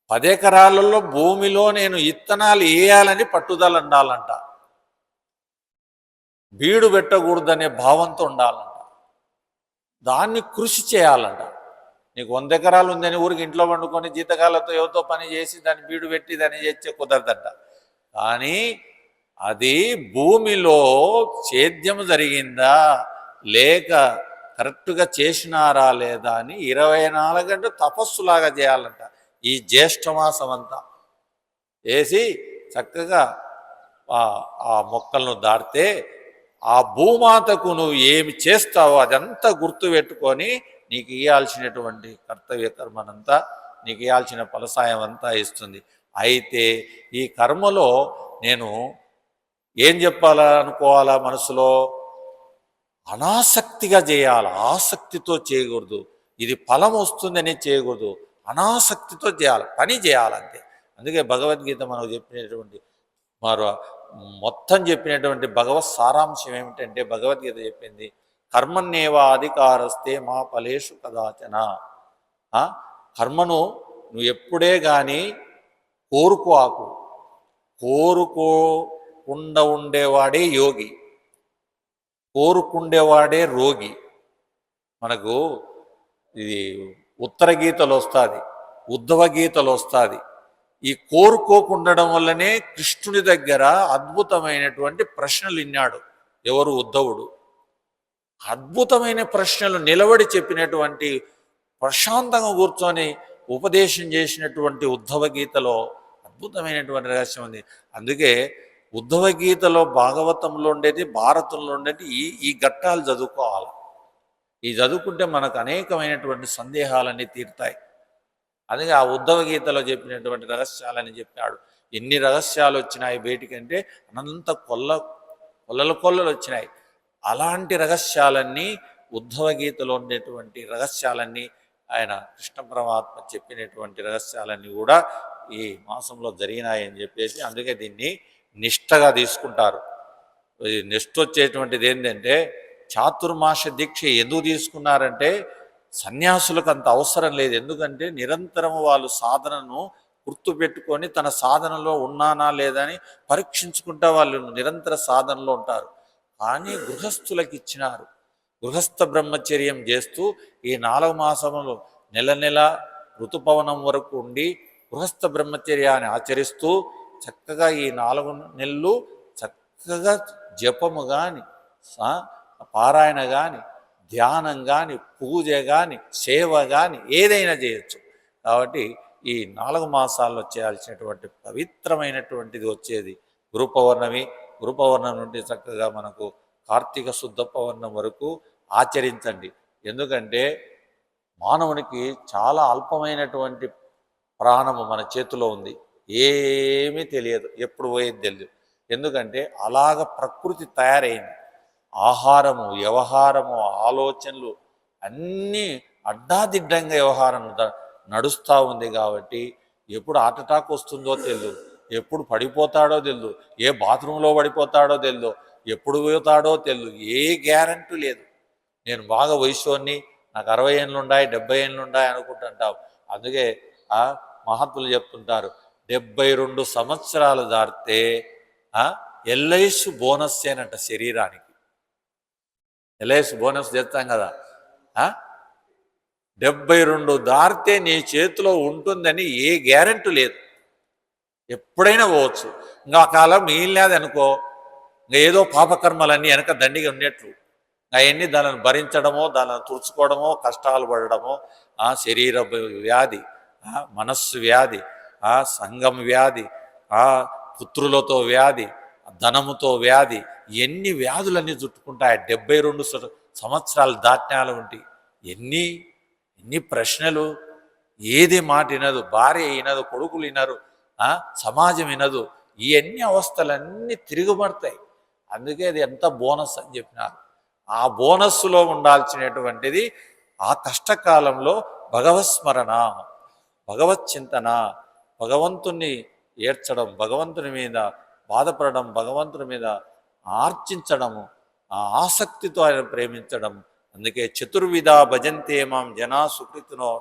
10 ఎకరాలలో భూమిలో నేను ఇత్తనాలు వేయాలని పట్టుదల ఉండాలంట, బీడు పెట్టకూడదనే భావంతో ఉండాలంట, దాన్ని కృషి చేయాలంట. నీకు 100 ఎకరాలు ఉందని ఊరికి ఇంట్లో వండుకొని జీతకాలతో ఎవరితో పని చేసి దాన్ని బీడు పెట్టి దాన్ని చేస్తే కుదరదంట. కానీ అది భూమిలో సేద్యం జరిగిందా లేక కరెక్ట్గా చేసినారా లేదా అని 24 గంటలు తపస్సులాగా చేయాలంట. ఈ జ్యేష్ఠమాసం అంతా వేసి చక్కగా ఆ మొక్కలను దాటితే ఆ భూమాతకు నువ్వు ఏమి చేస్తావో అదంతా గుర్తుపెట్టుకొని నీకు ఇవ్వాల్సినటువంటి కర్తవ్య కర్మనంతా, నీకు ఇవ్వాల్సిన ఫలసాయం అంతా ఇస్తుంది. అయితే ఈ కర్మలో నేను ఏం చెప్పాలనుకోవాలా? మనసులో అనాసక్తిగా చేయాలి, ఆసక్తితో చేయకూడదు. ఇది ఫలం వస్తుందని చేయకూడదు, అనాసక్తితో చేయాలి, పని చేయాలంతే. అందుకే భగవద్గీత మనకు చెప్పినటువంటి మొత్తం చెప్పినటువంటి భగవత్ సారాంశం ఏమిటంటే, భగవద్గీత చెప్పింది కర్మణ్యేవ అధికారస్తే మా ఫలేషు కదాచన. కర్మను నువ్వు ఎప్పుడే కానీ కోరుకోకు, కోరుకోకుండా ఉండేవాడే యోగి, కోరుకుండేవాడే రోగి. మనకు ఇది ఉత్తర గీతలు వస్తుంది, ఉద్ధవ గీతలు వస్తుంది. ఈ కోరుకోకుండడం వల్లనే కృష్ణుని దగ్గర అద్భుతమైనటువంటి ప్రశ్నలు విన్నాడు ఎవరు? ఉద్ధవుడు. అద్భుతమైన ప్రశ్నలు నిలబడి చెప్పినటువంటి, ప్రశాంతంగా కూర్చొని ఉపదేశం చేసినటువంటి ఉద్ధవ గీతలో అద్భుతమైనటువంటి రహస్యం ఉంది. అందుకే ఉద్ధవ గీతలో, భాగవతంలో ఉండేది, భారతంలో ఉండేది ఈ ఘట్టాలు చదువుకోవాలి. ఈ చదువుకుంటే మనకు అనేకమైనటువంటి సందేహాలన్నీ తీరుతాయి. అందుకే ఆ ఉద్ధవ గీతలో చెప్పినటువంటి రహస్యాలని చెప్పాడు. ఎన్ని రహస్యాలు వచ్చినాయి బయటికంటే అనంత కొల్లలు వచ్చినాయి. అలాంటి రహస్యాలన్నీ ఉద్ధవ గీతలో ఉండేటువంటి రహస్యాలన్నీ, ఆయన కృష్ణ పరమాత్మ చెప్పినటువంటి రహస్యాలన్నీ కూడా ఈ మాసంలో జరిగినాయని చెప్పేసి, అందుకే దీన్ని నిష్టగా తీసుకుంటారు. నిష్ట వచ్చేటువంటిది ఏంటంటే, చాతుర్మాస దీక్ష ఎందుకు తీసుకున్నారంటే సన్యాసులకు అంత అవసరం లేదు. ఎందుకంటే నిరంతరం వాళ్ళు సాధనను గుర్తుపెట్టుకొని తన సాధనలో ఉన్నానా లేదా అని పరీక్షించుకుంటా వాళ్ళు నిరంతర సాధనలో ఉంటారు. కానీ గృహస్థులకు ఇచ్చినారు. గృహస్థ బ్రహ్మచర్యం చేస్తూ ఈ 4 మాసములు నెల ఋతుపవనం వరకు ఉండి గృహస్థ బ్రహ్మచర్యాన్ని ఆచరిస్తూ చక్కగా ఈ 4 నెలలు చక్కగా జపము కానీ, పారాయణ కానీ, ధ్యానం కానీ, పూజ కానీ, సేవ కానీ ఏదైనా చేయొచ్చు. కాబట్టి ఈ 4 మాసాల్లో చేయాల్సినటువంటి పవిత్రమైనటువంటిది వచ్చేది గురు పౌర్ణమి. గురు పౌర్ణమి నుండి చక్కగా మనకు కార్తీక శుద్ధ పౌర్ణమి వరకు ఆచరించండి. ఎందుకంటే మానవునికి చాలా అల్పమైనటువంటి ప్రాణము మన చేతిలో ఉంది, ఏమీ తెలియదు, ఎప్పుడు పోయేది తెలియదు. ఎందుకంటే అలాగ ప్రకృతి తయారైంది. ఆహారము, వ్యవహారము, ఆలోచనలు అన్నీ అడ్డాదిడ్డంగా వ్యవహారం నడుస్తూ ఉంది. కాబట్టి ఎప్పుడు హార్ట్ అటాక్ వస్తుందో తెలియదు, ఎప్పుడు పడిపోతాడో తెలియదు, ఏ బాత్రూంలో పడిపోతాడో తెలియదు, ఎప్పుడు పోతాడో తెలియదు, ఏ గ్యారంటీ లేదు. నేను బాగా వయసుని, నాకు 60 ఏళ్ళు ఉన్నాయి, 70 ఏళ్ళు ఉన్నాయి అనుకుంటుంటావు. అందుకే మహాత్ములు చెప్తుంటారు, 72 సంవత్సరాలు దాటితే ఎల్ఐస్ బోనస్ ఏనంట శరీరానికి. ఎల్ఐస్ బోనస్ చేస్తాం కదా, 72 దాటితే నీ చేతిలో ఉంటుందని ఏ గ్యారెంటీ లేదు. ఎప్పుడైనా పోవచ్చు. ఇంకా కాలం మిగిలినది అనుకో, ఇంకా ఏదో పాపకర్మలన్నీ వెనక దండిగా ఉండేట్లు అవన్నీ దానిని భరించడమో, దానిని తుడుచుకోవడమో, కష్టాలు పడడమో, శరీర వ్యాధి, మనస్సు వ్యాధి, సంఘం వ్యాధి, పుత్రులతో వ్యాధి, ధనముతో వ్యాధి, ఎన్ని వ్యాధులన్నీ చుట్టుకుంటాయి. 72 సంవత్సరాలు దాట్నాలు ఉంటాయి. ఎన్ని ఎన్ని ప్రశ్నలు. ఏది మాట వినదు, భార్య వినదు, కొడుకులు వినరు, సమాజం వినదు. ఇవన్నీ అవస్థలన్నీ తిరుగుబడతాయి. అందుకే అది ఎంత బోనస్ అని చెప్పినారు. ఆ బోనస్సులో ఉండాల్సినటువంటిది ఆ కష్టకాలంలో భగవత్స్మరణ, భగవత్ చింతన, భగవంతుణ్ణి ఏడ్చడం, భగవంతుని మీద బాధపడడం, భగవంతుని మీద ఆర్చించడము, ఆ ఆసక్తితో ఆయన ప్రేమించడం. అందుకే చతుర్విధ భజంతే మాం జనా సుకృతినో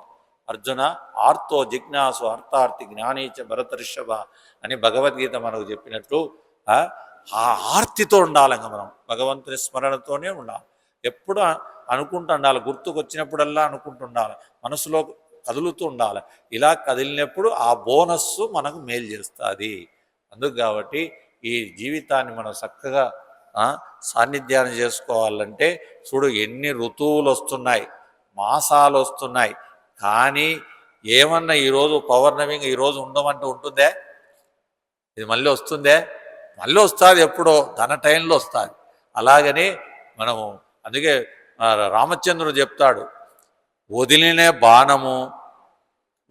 అర్జున ఆర్తో జిజ్ఞాసు అర్థార్థి జ్ఞానీచ భరతర్షభ అని భగవద్గీత మనకు చెప్పినట్టు ఆ ఆర్తితో ఉండాలి. మనం భగవంతుని స్మరణతోనే ఉండాలి. ఎప్పుడు అనుకుంటూ ఉండాలి, గుర్తుకొచ్చినప్పుడల్లా అనుకుంటూ ఉండాలి, మనసులో కదులుతూ ఉండాలి. ఇలా కదిలినప్పుడు ఆ బోనస్సు మనకు మేలు చేస్తుంది. అందుకు కాబట్టి ఈ జీవితాన్ని మనం చక్కగా సాన్నిధ్యాన్ని చేసుకోవాలంటే చూడు, ఎన్ని ఋతువులు వస్తున్నాయి, మాసాలు వస్తున్నాయి. కానీ ఏమన్నా ఈరోజు పౌర్ణమి ఈరోజు ఉండమంటే ఉంటుందే? ఇది మళ్ళీ వస్తుందే? మళ్ళీ వస్తుంది, ఎప్పుడో తన టైంలో వస్తుంది. అలాగని మనము అందుకే రామచంద్రుడు చెప్తాడు, వదిలినే బాణము,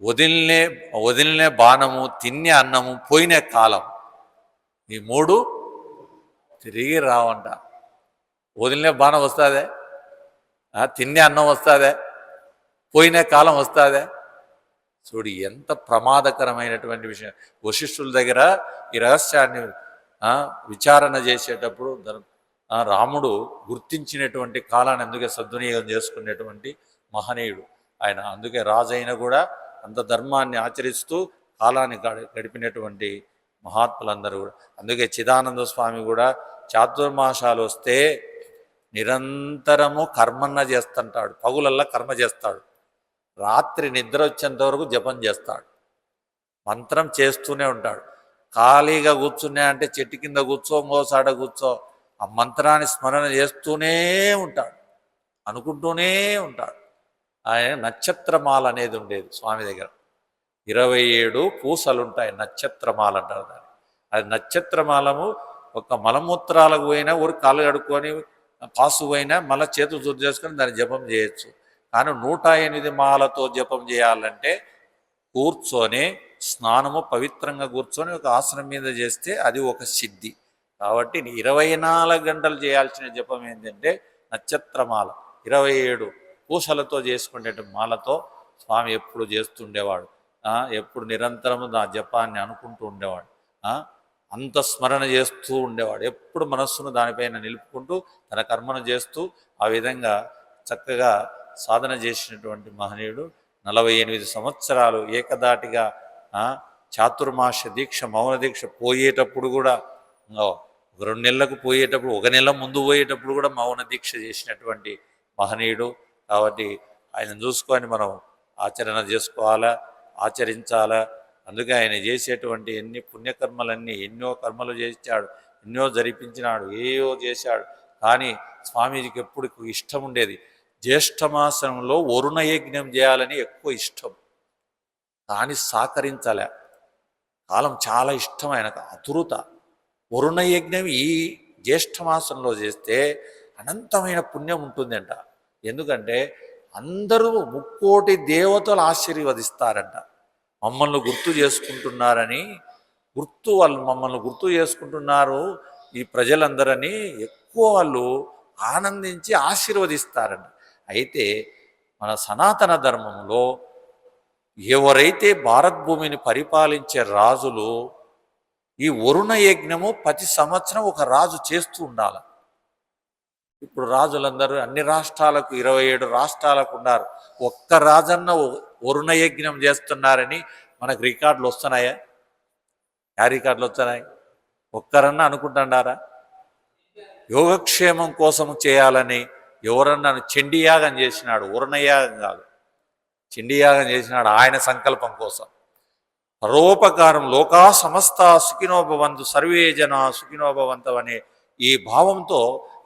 వదిలినే బాణము, తిన్నే అన్నము, పోయినే కాలం, ఈ మూడు తిరిగి రావంట. వదిలినే బాణం వస్తుందే, తిన్నే అన్నం వస్తుందే, పోయిన కాలం వస్తుందే? చూడు ఎంత ప్రమాదకరమైనటువంటి విషయం. వశిష్ఠుల దగ్గర ఈ రహస్యాన్ని విచారణ చేసేటప్పుడు రాముడు గుర్తించినటువంటి కాలాన్ని అందుకే సద్వినియోగం చేసుకునేటువంటి మహనీయుడు ఆయన. అందుకే రాజైన కూడా అంత ధర్మాన్ని ఆచరిస్తూ కాలాన్ని గడిపినటువంటి మహాత్ములందరూ కూడా. అందుకే చిదానంద స్వామి కూడా చాతుర్మాసాలు వస్తే నిరంతరము కర్మన్న చేస్తుంటాడు. పగులల్లా కర్మ చేస్తాడు, రాత్రి నిద్ర వచ్చేంత వరకు జపం చేస్తాడు, మంత్రం చేస్తూనే ఉంటాడు. ఖాళీగా కూర్చున్నా అంటే చెట్టు కింద కూర్చో, మోసాడ కూర్చో, ఆ మంత్రాన్ని స్మరణ చేస్తూనే ఉంటాడు, అనుకుంటూనే ఉంటాడు. ఆయన నక్షత్రమాల అనేది ఉండేది స్వామి దగ్గర. 27 పూసలు ఉంటాయి, నక్షత్రమాల అంటారు దాన్ని. అది నక్షత్రమాలము ఒక మలమూత్రాలకు పోయినా ఊరి కాళ్ళు కడుక్కొని పాసు పోయినా మళ్ళీ చేతులు శుద్ధి చేసుకొని దాన్ని జపం చేయొచ్చు. కానీ 108 మాలతో జపం చేయాలంటే కూర్చొని స్నానము పవిత్రంగా కూర్చొని ఒక ఆసనం మీద చేస్తే అది ఒక సిద్ధి. కాబట్టి 24 గంటలు చేయాల్సిన జపం ఏంటంటే నక్షత్రమాల. 27 పూసలతో చేసుకునే మాలతో స్వామి ఎప్పుడు చేస్తుండేవాడు. ఎప్పుడు నిరంతరము నా జపాన్ని అనుకుంటూ ఉండేవాడు. అంత స్మరణ చేస్తూ ఉండేవాడు. ఎప్పుడు మనస్సును దానిపైన నిలుపుకుంటూ తన కర్మను చేస్తూ ఆ విధంగా చక్కగా సాధన చేసినటువంటి మహనీయుడు. 48 సంవత్సరాలు ఏకదాటిగా చాతుర్మాస దీక్ష, మౌన దీక్ష పోయేటప్పుడు కూడా 2 నెలలకు పోయేటప్పుడు, 1 నెల ముందు పోయేటప్పుడు కూడా మౌన దీక్ష చేసినటువంటి మహనీయుడు. కాబట్టి ఆయన చూసుకొని మనం ఆచరణ చేసుకోవాలా, ఆచరించాలా. అందుకే ఆయన చేసేటువంటి ఎన్ని పుణ్యకర్మలన్నీ, ఎన్నో కర్మలు చేశాడు, ఎన్నో జరిపించినాడు, ఏయో చేశాడు. కానీ స్వామీజీకి ఎప్పుడు ఇష్టం ఉండేది జ్యేష్ఠమాసంలో వరుణ యజ్ఞం చేయాలని ఎక్కువ ఇష్టం. కానీ సహకరించలే. కాలం చాలా ఇష్టం ఆయనకు, ఆతురత. వరుణ యజ్ఞం ఈ జ్యేష్ఠమాసంలో చేస్తే అనంతమైన పుణ్యం ఉంటుందంట. ఎందుకంటే అందరూ 3,000,000 దేవతలు ఆశీర్వదిస్తారంట. మమ్మల్ని గుర్తు చేసుకుంటున్నారని, వాళ్ళు మమ్మల్ని గుర్తు చేసుకుంటున్నారు ఈ ప్రజలందరని ఎక్కువ వాళ్ళు ఆనందించి ఆశీర్వదిస్తారంట. అయితే మన సనాతన ధర్మంలో ఎవరైతే భారత్ భూమిని పరిపాలించే రాజులు ఈ వరుణ యజ్ఞము ప్రతి సంవత్సరం ఒక రాజు చేస్తూ ఉండాలి. ఇప్పుడు రాజులందరూ అన్ని రాష్ట్రాలకు 27 రాష్ట్రాలకు ఉన్నారు. ఒక్క రాజన్న వరుణ యజ్ఞం చేస్తున్నారని మనకు రికార్డులు వస్తున్నాయా? రికార్డులు వస్తున్నాయి? ఒక్కరన్నా అనుకుంటున్నారా? యోగక్షేమం కోసం చేయాలని ఎవరన్నా చండీయాగం చేసినాడు, వరుణయాగం కాదు, చండీయాగం చేసినాడు ఆయన సంకల్పం కోసం. పరోపకారం, లోకా సమస్త సుఖినోభవంతు, సర్వే జన సుఖినోభవంతు అనే ఈ భావంతో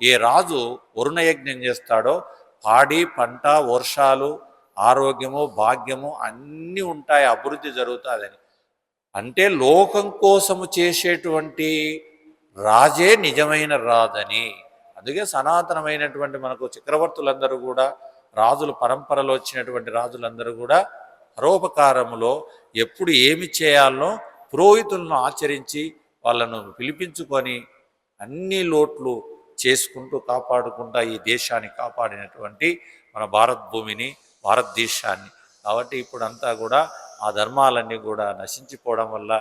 ఏ రాజు వరుణయజ్ఞం చేస్తాడో పాడి పంట, వర్షాలు, ఆరోగ్యము, భాగ్యము అన్నీ ఉంటాయి, అభివృద్ధి జరుగుతుందని. అంటే లోకం కోసము చేసేటువంటి రాజే నిజమైన రాజని. అందుకే సనాతనమైనటువంటి మనకు చక్రవర్తులందరూ కూడా, రాజులు పరంపరలో వచ్చినటువంటి రాజులందరూ కూడా పరోపకారములో ఎప్పుడు ఏమి చేయాలనో పురోహితులను ఆచరించి వాళ్ళను పిలిపించుకొని అన్ని లోట్లు చేసుకుంటూ కాపాడుకుంటూ ఈ దేశాన్ని కాపాడినటువంటి మన భారత్ భూమిని, భారతదేశాన్ని. కాబట్టి ఇప్పుడంతా కూడా ఆ ధర్మాలన్నీ కూడా నశించిపోవడం వల్ల,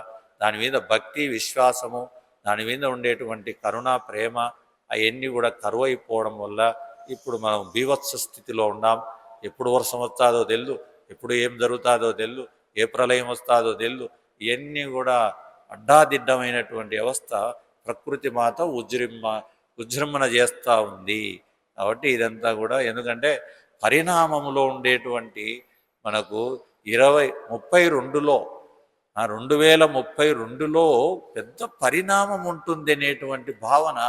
దాని మీద భక్తి విశ్వాసము, దాని మీద ఉండేటువంటి కరుణ ప్రేమ అవన్నీ కూడా కరువైపోవడం వల్ల ఇప్పుడు మనం బీభత్స స్థితిలో ఉన్నాం. ఎప్పుడు వర్షం వస్తుందో తెల్లు, ఎప్పుడు ఏం జరుగుతుందో తెల్లు, ఏ ప్రళయం వస్తుందో తెల్లు. ఇవన్నీ కూడా అడ్డాదిడ్డమైనటువంటి వ్యవస్థ ప్రకృతి మాత ఉజృంభణ చేస్తూ ఉంది. కాబట్టి ఇదంతా కూడా ఎందుకంటే పరిణామంలో ఉండేటువంటి మనకు 2032లో 2032లో పెద్ద పరిణామం ఉంటుంది అనేటువంటి భావన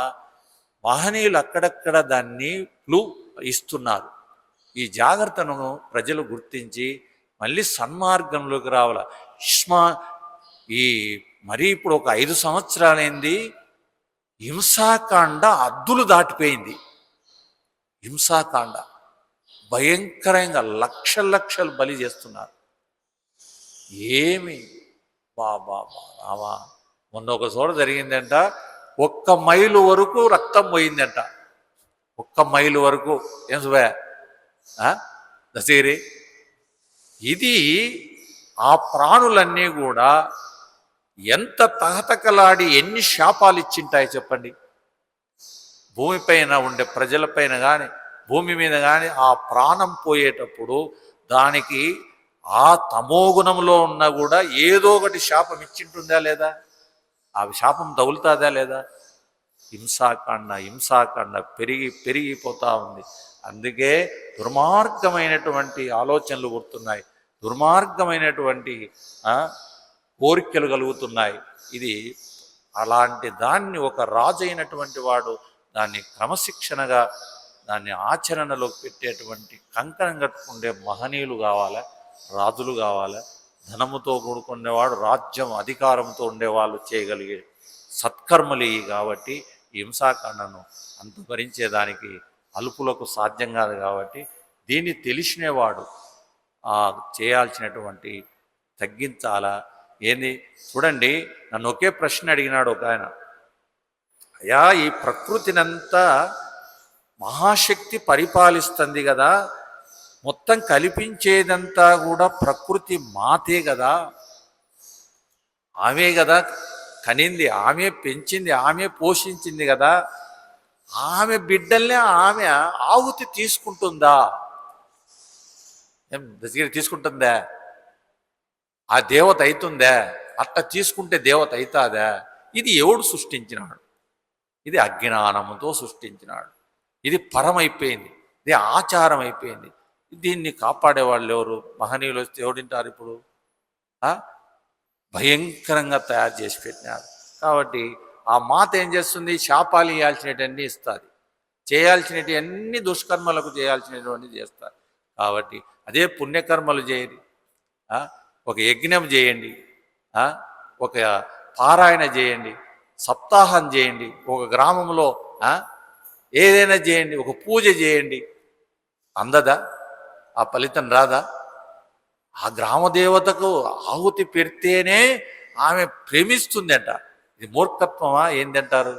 మహనీయులు అక్కడక్కడ దాన్ని ఇస్తున్నారు. ఈ జాగ్రత్తను ప్రజలు గుర్తించి మళ్ళీ సన్మార్గంలోకి రావాల. ఈ మరీ ఇప్పుడు ఒక 5 సంవత్సరాలైంది, హింసాకాండ అద్దులు దాటిపోయింది. హింసాకాండ భయంకరంగా లక్షలు బలి చేస్తున్నారు. ఏమి బాబా రావా, మొన్న ఒక చోట జరిగిందంట, 1 మైలు వరకు రక్తం పోయిందంట. 1 మైలు వరకు. ఏం సుబే దశగిరి, ఇది ఆ ప్రాణులన్నీ కూడా ఎంత తహతకలాడి ఎన్ని శాపాలు ఇచ్చింటాయి చెప్పండి. భూమిపైన ఉండే ప్రజలపైన కానీ, భూమి మీద కానీ ఆ ప్రాణం పోయేటప్పుడు దానికి ఆ తమోగుణంలో ఉన్నా కూడా ఏదో ఒకటి శాపం ఇచ్చింటుందా లేదా? ఆ శాపం తగులుతుందా లేదా? హింసాకాండ పెరిగిపోతూ ఉంది. అందుకే దుర్మార్గమైనటువంటి ఆలోచనలు పుడుతున్నాయి, దుర్మార్గమైనటువంటి కోరికలు కలుగుతున్నాయి. ఇది అలాంటి దాన్ని ఒక రాజు అయినటువంటి వాడు దాన్ని క్రమశిక్షణగా దాన్ని ఆచరణలోకి పెట్టేటువంటి కంకణం కట్టుకుండే మహనీయులు కావాలి, రాజులు కావాలి. ధనముతో కూడుకునేవాడు, రాజ్యం అధికారంతో ఉండేవాళ్ళు చేయగలిగే సత్కర్మలు ఇవి. కాబట్టి హింసాకాండను అంతభరించేదానికి అలుపులకు సాధ్యం కాదు. కాబట్టి దీన్ని తెలిసినవాడు చేయాల్సినటువంటి తగ్గించాలా ఏంది. చూడండి, నన్ను ఒకే ప్రశ్న అడిగినాడు ఒక ఆయన, అయ్యా ఈ ప్రకృతినంతా మహాశక్తి పరిపాలిస్తుంది కదా, మొత్తం కల్పించేదంతా కూడా ప్రకృతి మాతే కదా, ఆమె కదా కనింది, ఆమె పెంచింది, ఆమె పోషించింది కదా, ఆమె బిడ్డల్ని ఆమె ఆహుతి తీసుకుంటుందా? ఏం దగ్గర తీసుకుంటుందా? ఆ దేవత అవుతుందా? అట్లా తీసుకుంటే దేవత అవుతుందా? ఇది ఎవడు సృష్టించినాడు? ఇది అజ్ఞానముతో సృష్టించినాడు. ఇది పరమైపోయింది, ఇది ఆచారం అయిపోయింది. దీన్ని కాపాడేవాళ్ళు ఎవరు? మహనీయులు వస్తే ఎవడింటారు? ఇప్పుడు భయంకరంగా తయారు చేసి పెట్టినారు. కాబట్టి ఆ మాత ఏం చేస్తుంది? శాపాలు ఇవ్వాల్సినవన్నీ ఇస్తుంది, చేయాల్సినవన్నీ దుష్కర్మలకు చేయాల్సినటువంటి చేస్తారు. కాబట్టి అదే పుణ్యకర్మలు చేయండి, ఒక యజ్ఞం చేయండి, ఒక పారాయణ చేయండి, సప్తాహం చేయండి, ఒక గ్రామంలో ఏదైనా చేయండి, ఒక పూజ చేయండి, అందదా? ఆ ఫలితం రాదా? ఆ గ్రామదేవతకు ఆహుతి పెడితేనే ఆమె ప్రేమిస్తుందంట. ఇది మూర్ఖత్వమా ఏందంటారు?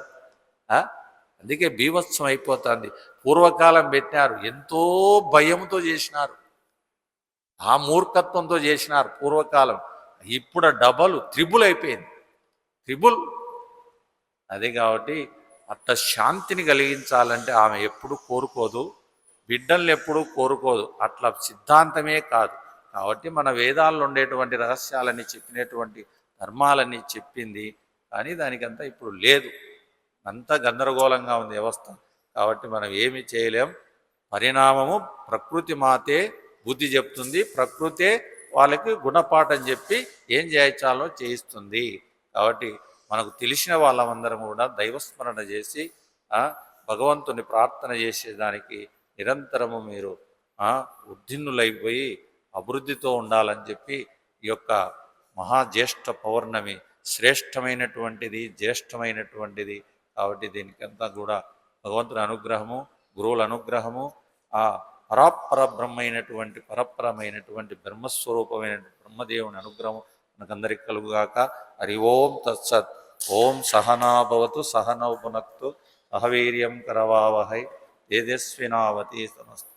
అందుకే బీభత్సం అయిపోతుంది. పూర్వకాలం పెట్టినారు, ఎంతో భయంతో చేసినారు, ఆ మూర్ఖత్వంతో చేసినారు పూర్వకాలం. ఇప్పుడు డబల్ త్రిబుల్ అయిపోయింది, త్రిబుల్. అదే కాబట్టి అట్ట శాంతిని కలిగించాలంటే ఆమె ఎప్పుడు కోరుకోదు, బిడ్డల్ని ఎప్పుడూ కోరుకోదు, అట్లా సిద్ధాంతమే కాదు. కాబట్టి మన వేదాల్లో ఉండేటువంటి రహస్యాలన్నీ చెప్పినటువంటి ధర్మాలన్నీ చెప్పింది, కానీ దానికంతా ఇప్పుడు లేదు, అంతా గందరగోళంగా ఉంది వ్యవస్థ. కాబట్టి మనం ఏమి చేయలేం. పరిణామము ప్రకృతి మాతే బుద్ధి చెప్తుంది, ప్రకృతే వాళ్ళకి గుణపాఠం చెప్పి ఏం చేయించాలో చేయిస్తుంది. కాబట్టి మనకు తెలిసిన వాళ్ళమందరం కూడా దైవస్మరణ చేసి భగవంతుని ప్రార్థన చేసేదానికి నిరంతరము మీరు ఉద్దిన్నులైపోయి అభివృద్ధితో ఉండాలని చెప్పి ఈ యొక్క మహాజ్యేష్ఠ పౌర్ణమి శ్రేష్టమైనటువంటిది, జ్యేష్టమైనటువంటిది. కాబట్టి దీనికంతా కూడా భగవంతుని అనుగ్రహము, గురువుల అనుగ్రహము, ఆ పరాపరబ్రహ్మైనటువంటి పరపరమైనటువంటి బ్రహ్మస్వరూపమైన బ్రహ్మదేవుని అనుగ్రహం మనకందరికి కలుగుగాక. హరి ఓం తత్సత్. ఓం సహనాభవతు సహనౌ పునక్తు సహవీర్యం కరవావహై తేజస్వినావతి సమస్త.